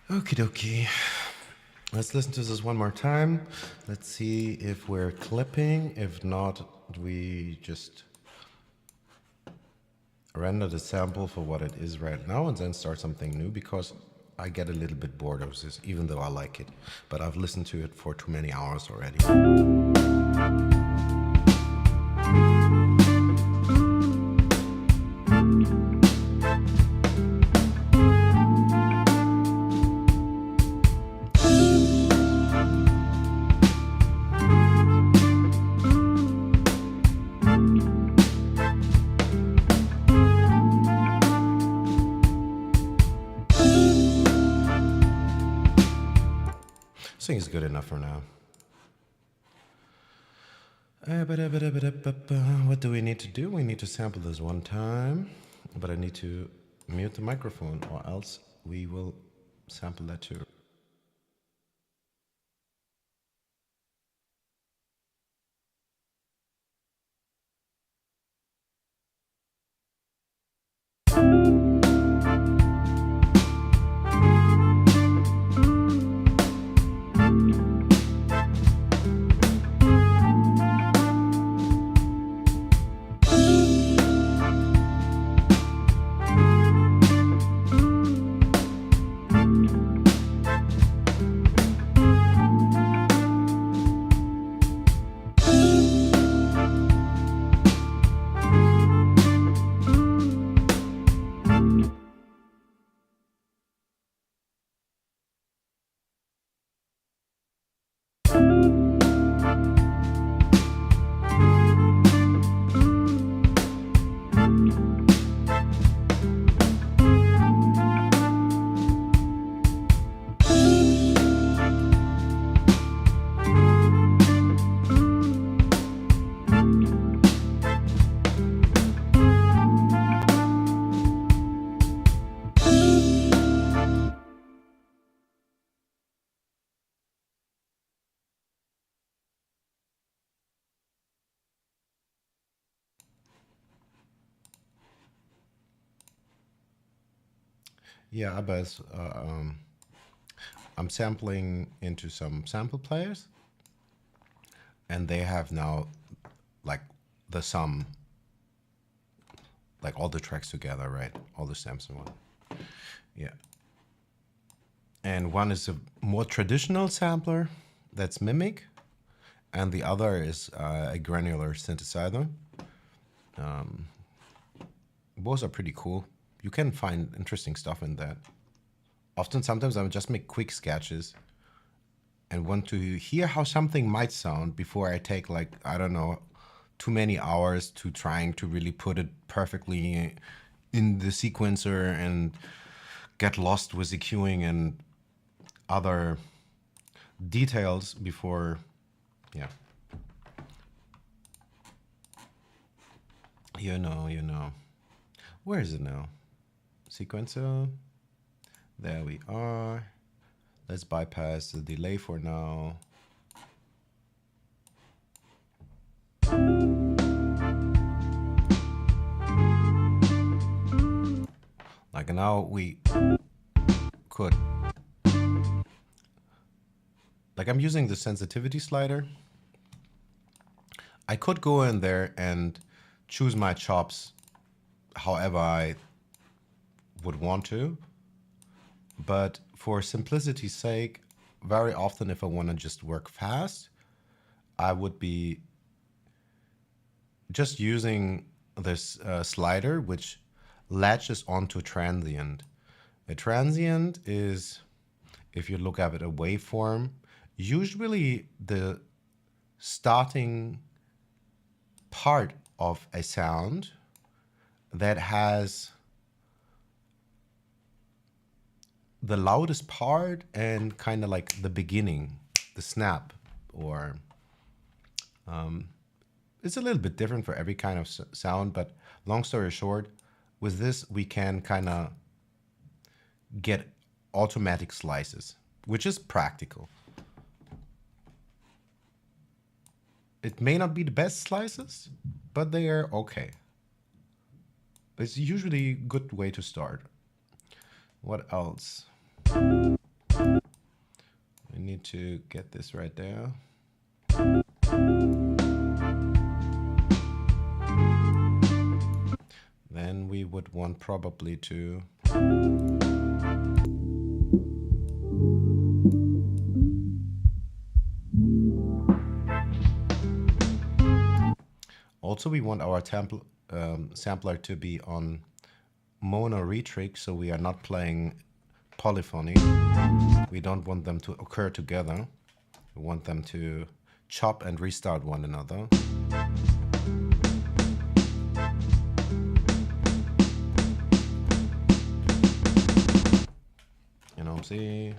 Okie dokie. Let's listen to this one more time. Let's see if we're clipping. If not, we just render the sample for what it is right now and then start something new, because I get a little bit bored of this, even though I like it. But I've listened to it for too many hours already. I think it's good enough for now. What do we need to do? We need to sample this one time, but I need to mute the microphone, or else we will sample that too. Yeah, but I'm sampling into some sample players, and they have now like the sum, like all the tracks together, right? All the stems in one. Yeah. And one is a more traditional sampler, that's Mimic, and the other is a granular synthesizer. Both are pretty cool. You can find interesting stuff in that. Sometimes I would just make quick sketches and want to hear how something might sound before I take, like, I don't know, too many hours to trying to really put it perfectly in the sequencer and get lost with the queuing and other details before, yeah. You know. Where is it now? Sequencer. There we are. Let's bypass the delay for now. Like now we could, like I'm using the sensitivity slider. I could go in there and choose my chops however I would want to. But for simplicity's sake, very often if I want to just work fast, I would be just using this slider, which latches onto a transient. A transient is, if you look at it, a waveform, usually the starting part of a sound that has the loudest part and kind of like the beginning, the snap, or it's a little bit different for every kind of sound, but long story short, with this we can kind of get automatic slices, which is practical. It may not be the best slices, but they are okay. It's usually a good way to start. What else? need to get this right there. Then we would want probably to also we want our sampler to be on mono retrig, so we are not playing polyphony. We don't want them to occur together. We want them to chop and restart one another. You know what I'm saying?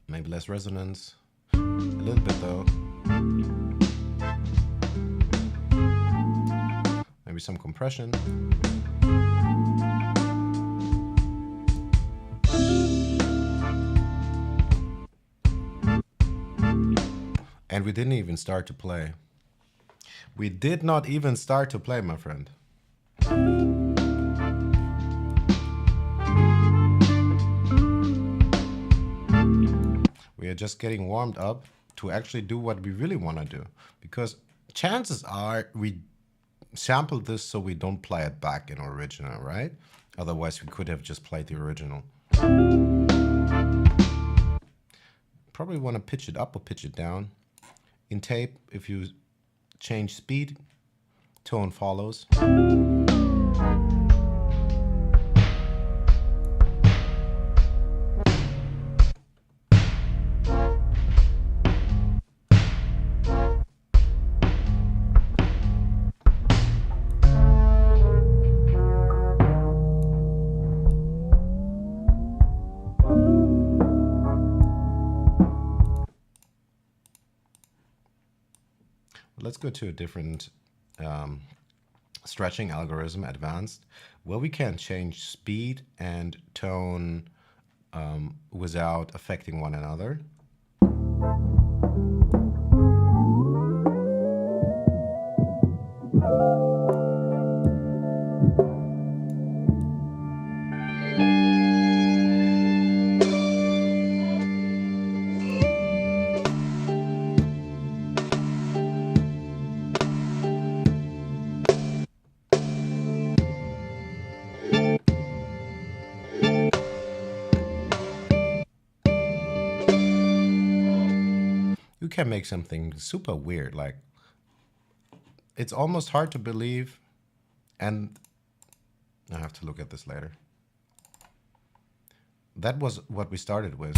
Maybe less resonance. A little bit though. Maybe some compression. And we didn't even start to play. We did not even start to play, my friend. We are just getting warmed up to actually do what we really want to do. Because chances are we sampled this so we don't play it back in original, right? Otherwise we could have just played the original. Probably want to pitch it up or pitch it down. In tape, if you change speed, tone follows. Let's go to a different stretching algorithm, advanced, where we can change speed and tone without affecting one another. You can make something super weird, like it's almost hard to believe, and I have to look at this later. That was what we started with.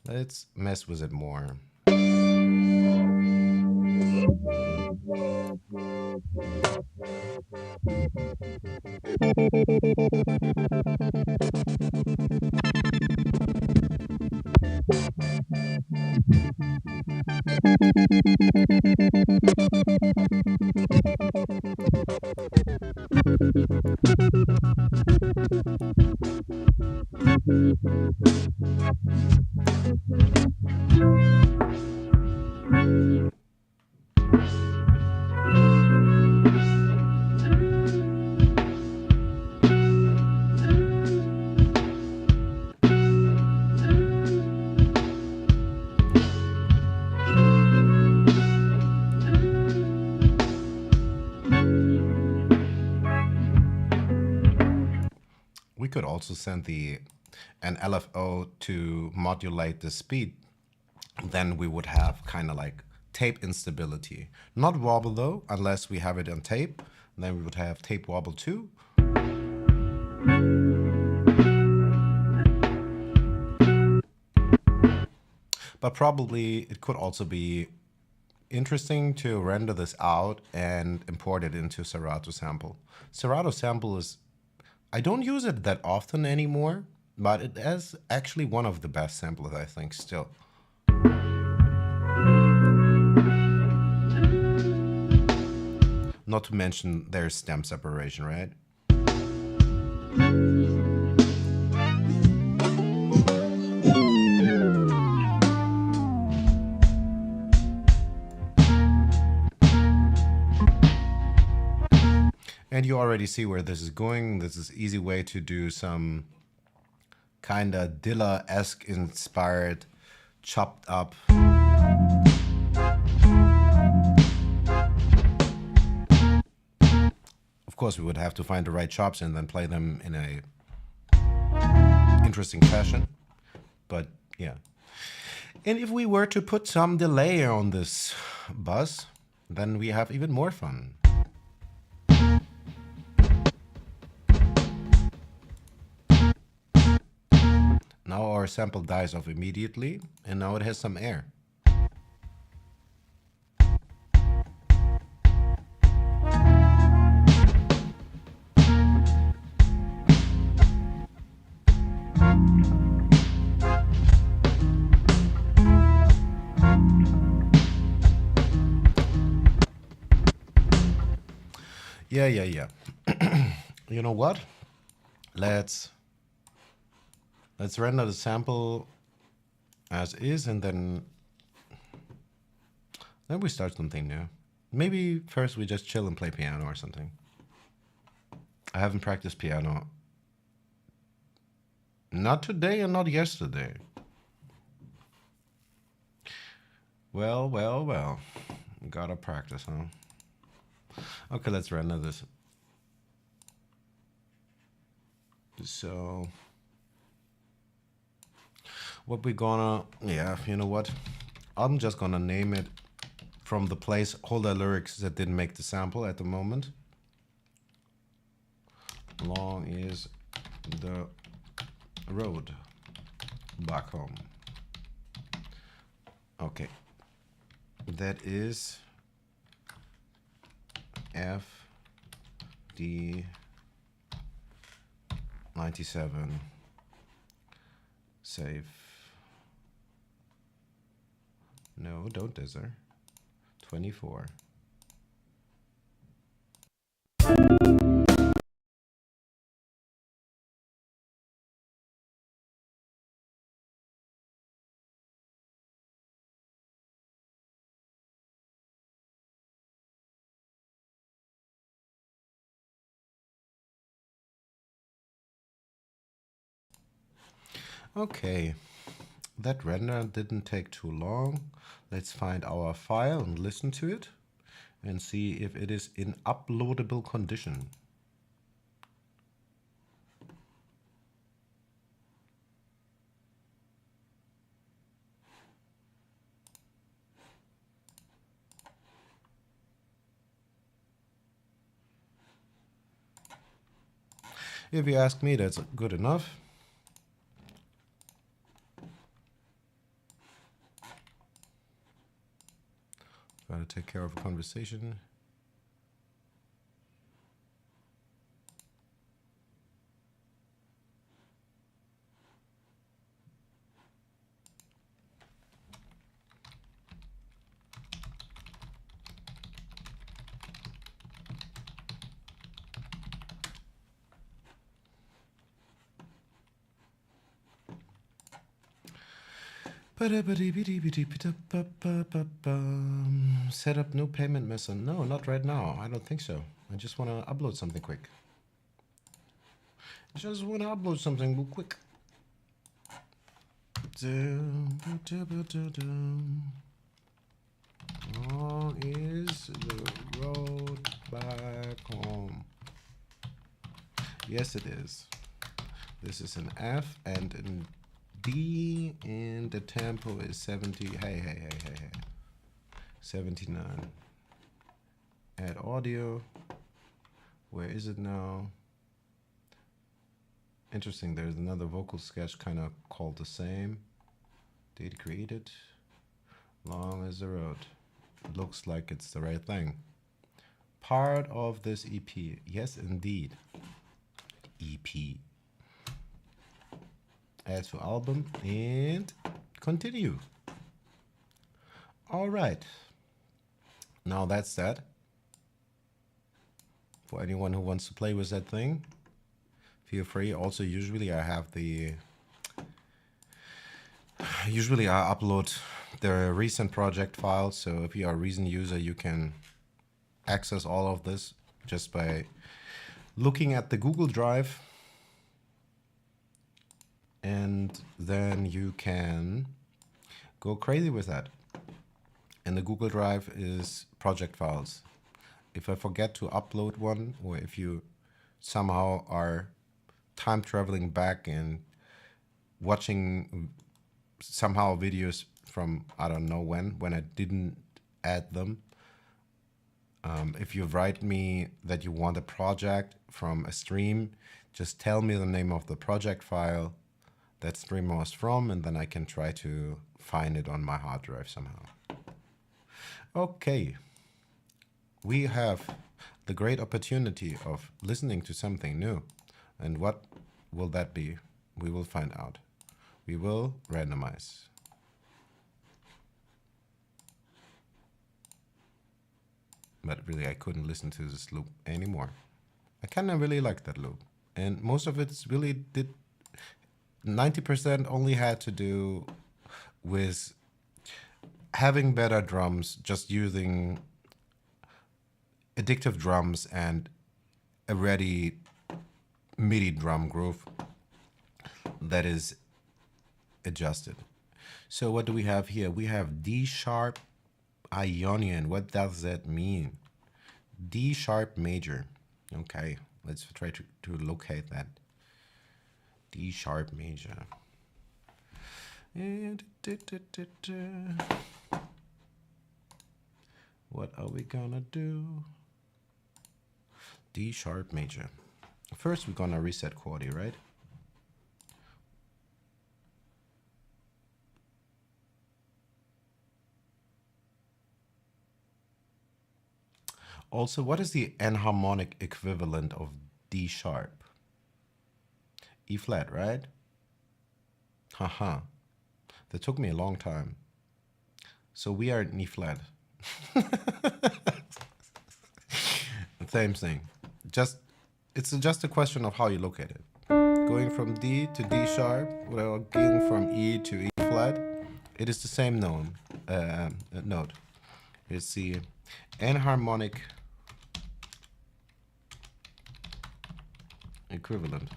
Let's mess with it more. We could also send an LFO to modulate the speed. Then we would have kind of like tape instability. Not wobble though, unless we have it on tape. Then we would have tape wobble too. But probably it could also be interesting to render this out and import it into Serato Sample. Serato Sample is, I don't use it that often anymore, but it is actually one of the best samplers, I think, still. Not to mention there's stem separation, right? And you already see where this is going. This is easy way to do some kind of Dilla-esque inspired, chopped up. Of course, we would have to find the right chops and then play them in a interesting fashion. But yeah. And if we were to put some delay on this buzz, then we have even more fun. Now our sample dies off immediately, and now it has some air. Yeah. You know what? Let's render the sample as is, and then we start something new. Maybe first we just chill and play piano or something. I haven't practiced piano. Not today and not yesterday. Well. Gotta practice, huh? Okay, let's render this. So, what we gonna, yeah, you know what? I'm just gonna name it from the placeholder lyrics that didn't make the sample at the moment. Long is the road back home. Okay. That is F D 97. Save. No, don't dither. 24. Okay, that render didn't take too long. Let's find our file and listen to it and see if it is in uploadable condition. If you ask me, that's good enough. Gotta take care of a conversation. Set up new payment method. No, not right now. I don't think so. I just want to upload something quick. Just want to upload something real quick. Long is the road back home. Yes, it is. This is an F and an D, and the tempo is 70. Hey. 79. Add audio. Where is it now? Interesting, there's another vocal sketch kind of called the same. Date created. Long as the road. Looks like it's the right thing. Part of this EP. Yes, indeed. EP. Add to album and continue. All right. Now that's that. For anyone who wants to play with that thing, feel free. Also, usually I upload the recent project files. So if you are a Reason user, you can access all of this just by looking at the Google Drive, and then you can go crazy with that. And the Google Drive is project files. If I forget to upload one, or if you somehow are time traveling back and watching somehow videos from I don't know when I didn't add them, if you write me that you want a project from a stream, just tell me the name of the project file that stream was from, and then I can try to find it on my hard drive somehow. Okay, we have the great opportunity of listening to something new. And what will that be? We will find out. We will randomize. But really, I couldn't listen to this loop anymore. I kind of really like that loop. And most of it really did, 90% only had to do with having better drums, just using addictive drums and a ready MIDI drum groove that is adjusted. So what do we have here? We have D sharp Ionian. What does that mean? D sharp major. Okay, let's try to locate that. D sharp major. What are we gonna do? D sharp major. First, we're gonna reset chordy, right? Also, what is the enharmonic equivalent of D sharp? E flat, right? Haha. That took me a long time. So we are in E flat. Same thing. It's just a question of how you look at it. Going from D to D sharp, or going from E to E flat, it is the same note. It's the enharmonic equivalent.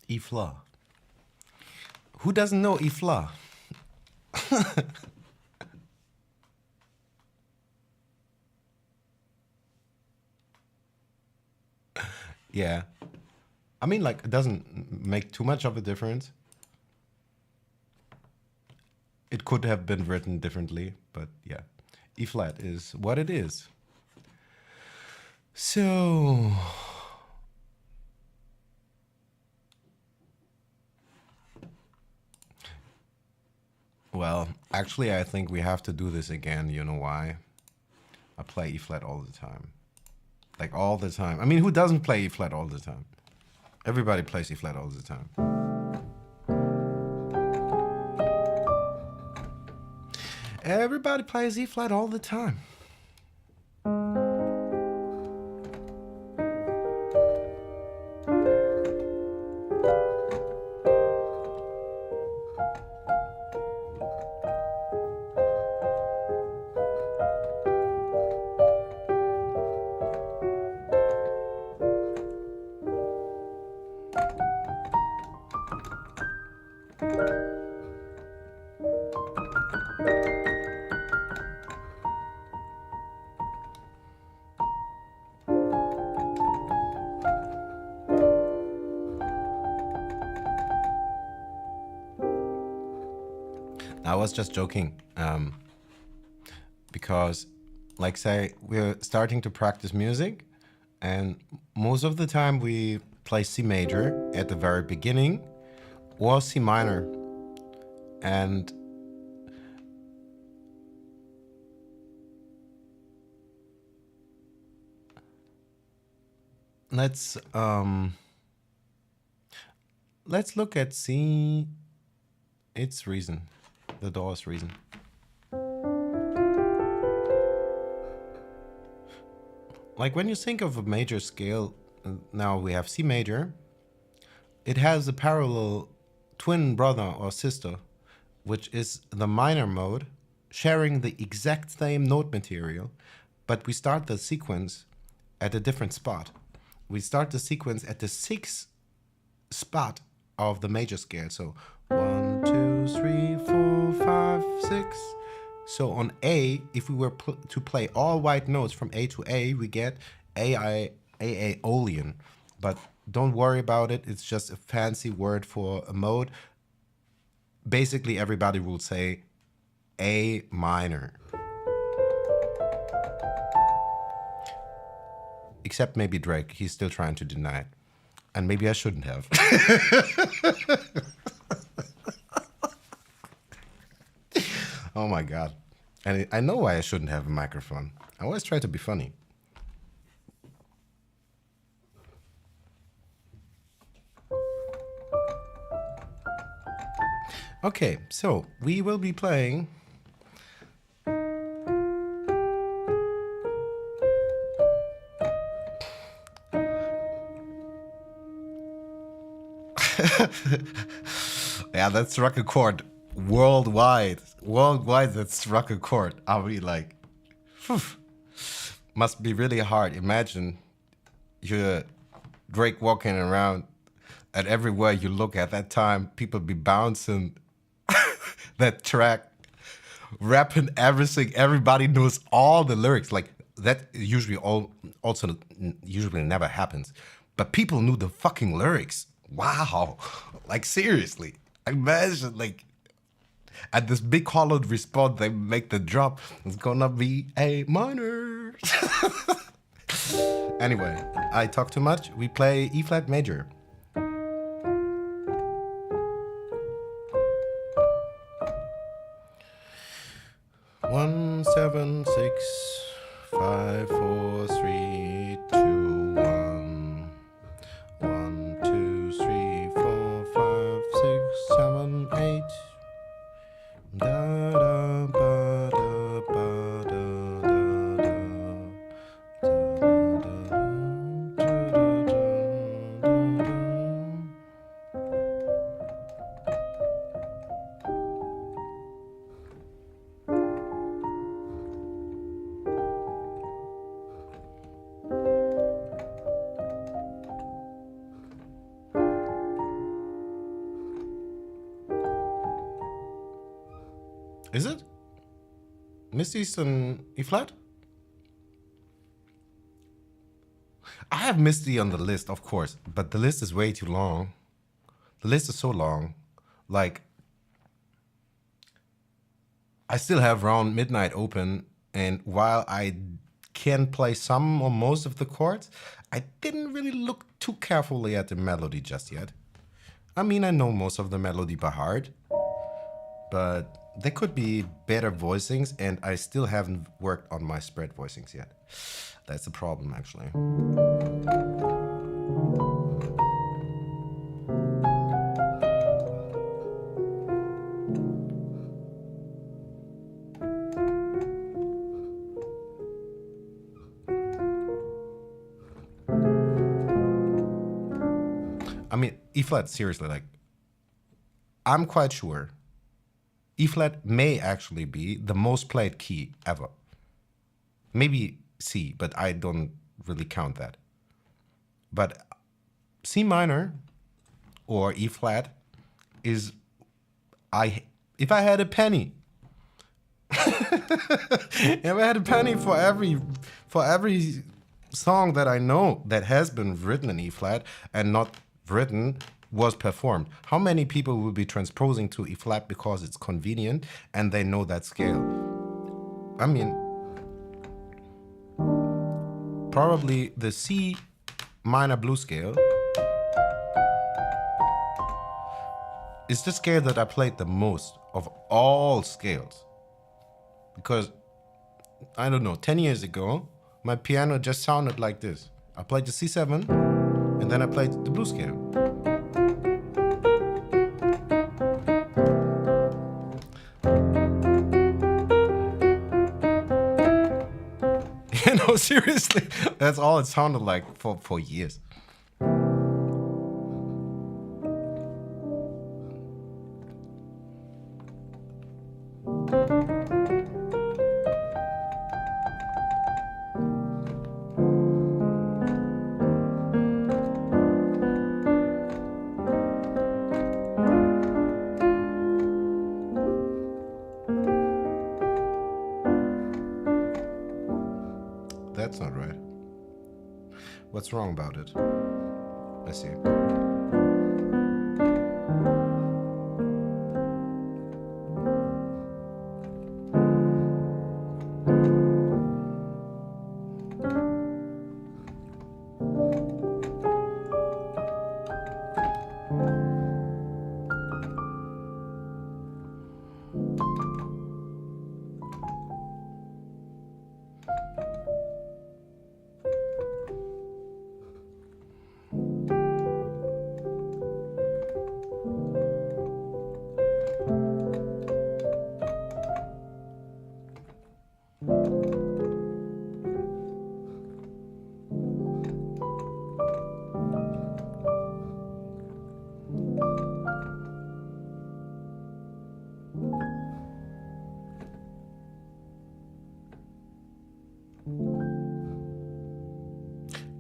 E flat. Who doesn't know E flat? Yeah. I mean, like, it doesn't make too much of a difference. It could have been written differently, but yeah. E flat is what it is. So... Well, actually, I think we have to do this again. You know why? I play E flat all the time. Like, all the time. I mean, who doesn't play E flat all the time? Everybody plays E flat all the time. Everybody plays E flat all the time. I was just joking, because, like, say, we're starting to practice music, and most of the time we play C major at the very beginning, or C minor, and let's look at C. Its reason, the Doors' reason. Like, when you think of a major scale, Now we have C major. It has a parallel twin brother or sister, which is the minor mode, sharing the exact same note material, but we start the sequence at a different spot. We start the sequence at the sixth spot of the major scale. So 1, 2, 3, 4, 5, 6. So on A, if we were to play all white notes from A to A, we get Aeolian. But don't worry about it. It's just a fancy word for a mode. Basically, everybody will say A minor. Except maybe Drake. He's still trying to deny it. And maybe I shouldn't have. Oh my God. And I know why I shouldn't have a microphone. I always try to be funny. Okay, so we will be playing yeah, that struck a chord worldwide. Worldwide, that struck a chord. I'll be like, phew. Must be really hard. Imagine you're Drake walking around, and everywhere you look at that time, people be bouncing that track, rapping everything. Everybody knows all the lyrics. Like that usually also usually never happens. But people knew the fucking lyrics. Wow. Like seriously. Imagine like at this big hollowed response they make the drop. It's gonna be A minor. Anyway, I talk too much. We play E flat major. One, 7, 6, 5, 4, 3, 2, 1. 1, 2, 3, 4, 5, 6, 7, 8. Da da ba da ba da da da. Is it? Misty's on E flat? I have Misty on the list, of course, but the list is way too long. The list is so long. Like, I still have Round Midnight open, and while I can play some or most of the chords, I didn't really look too carefully at the melody just yet. I mean, I know most of the melody by heart, but there could be better voicings, and I still haven't worked on my spread voicings yet. That's the problem, actually. I mean, E flat, seriously, like, I'm quite sure E flat may actually be the most played key ever. Maybe C, but I don't really count that. But C minor or E flat is, if I had a penny, if I had a penny for every song that I know that has been written in E flat and not written was performed, how many people will be transposing to E flat because it's convenient and they know that scale? I mean, probably the C minor blues scale is the scale that I played the most of all scales. Because, I don't know, 10 years ago, my piano just sounded like this. I played the C7, and then I played the blues scale. You know, seriously, that's all it sounded like for years. What's wrong about it? Let's see.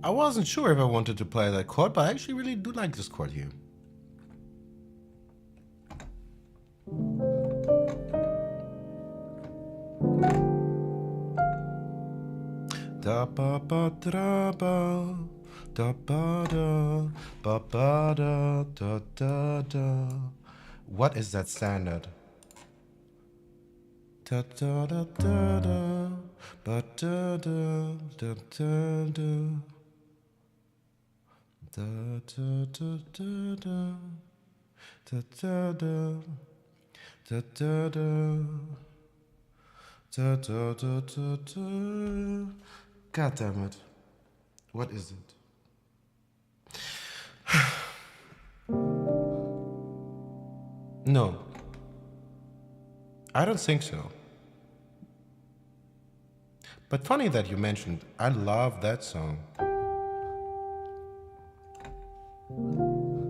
I wasn't sure if I wanted to play that chord, but I actually really do like this chord here. Da ba ba da ba da ba da ba ba da da da da. What is that standard? Da da da da da ba da da da da da. Da da da da da da da da da da da da da da da. God damn it! What is it? No, I don't think so. But funny that you mentioned. I love that song.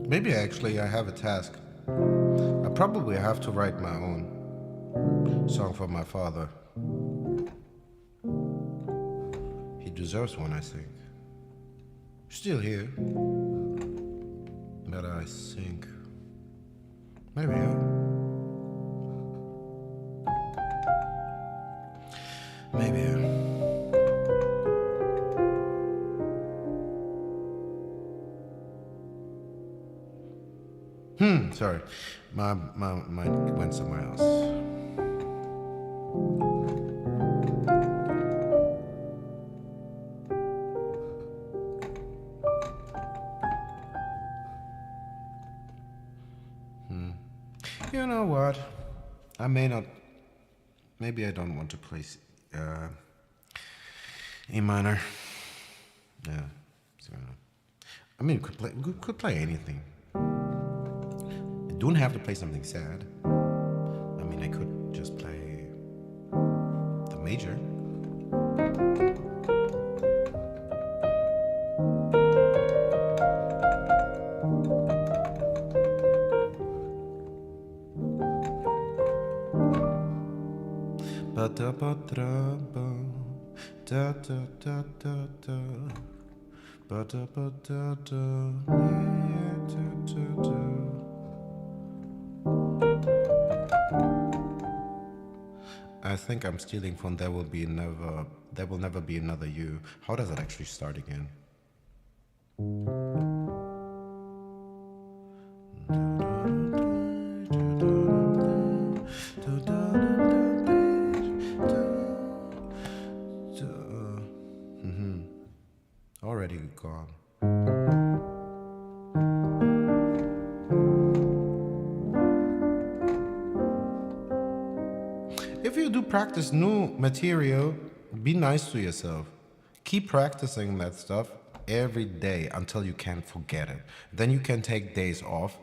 Maybe actually I have a task. I probably have to write my own song for my father. He deserves one, I think. Still here. But I think maybe maybe sorry. My mind went somewhere else. You know what? I may not. Maybe I don't want to play E minor. Yeah. So, I mean, could play anything. I don't have to play something sad. I mean, I could just play the major. Ba da ba da ba da da da da da ba da ba da da yeah da da da. I think I'm stealing from There Will Never Be Another You. How does it actually start again? Already gone. If you do practice new material, be nice to yourself. Keep practicing that stuff every day until you can't forget it. Then you can take days off,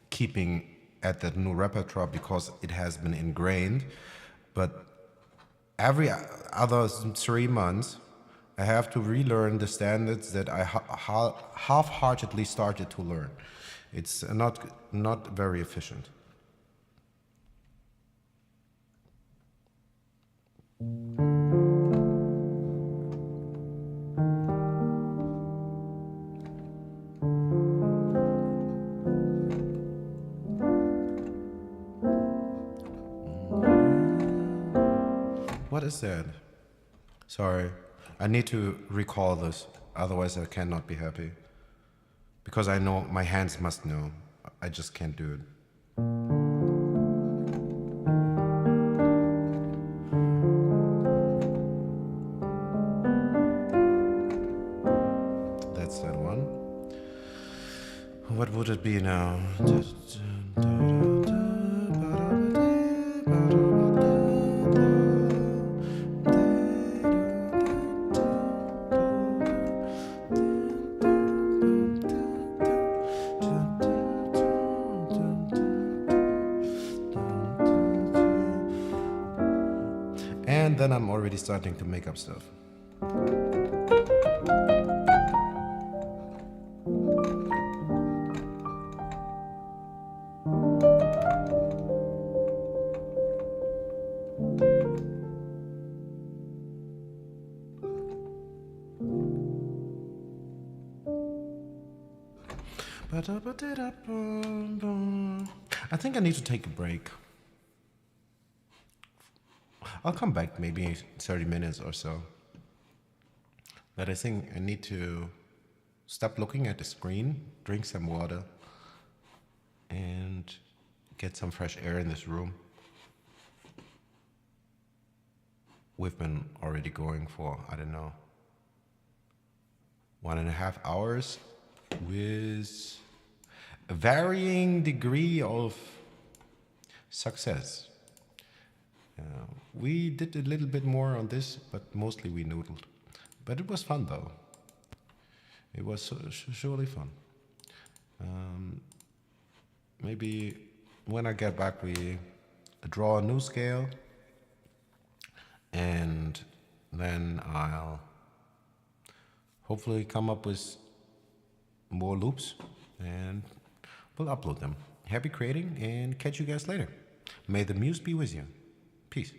keeping at that new repertoire because it has been ingrained. But every other 3 months, I have to relearn the standards that I half-heartedly started to learn. It's not very efficient. What is that? Sorry, I need to recall this. Otherwise, I cannot be happy. Because I know my hands must know. I just can't do it. That's that one. What would it be now? And then I'm already starting to make up stuff. I think I need to take a break. I'll come back maybe 30 minutes or so. But I think I need to stop looking at the screen, drink some water, and get some fresh air in this room. We've been already going for, I don't know, 1.5 hours with a varying degree of success. We did a little bit more on this, but mostly we noodled. But it was fun though. It was surely fun. Maybe when I get back, we draw a new scale, and then I'll hopefully come up with more loops, and we'll upload them. Happy creating, and catch you guys later. May the muse be with you. Peace.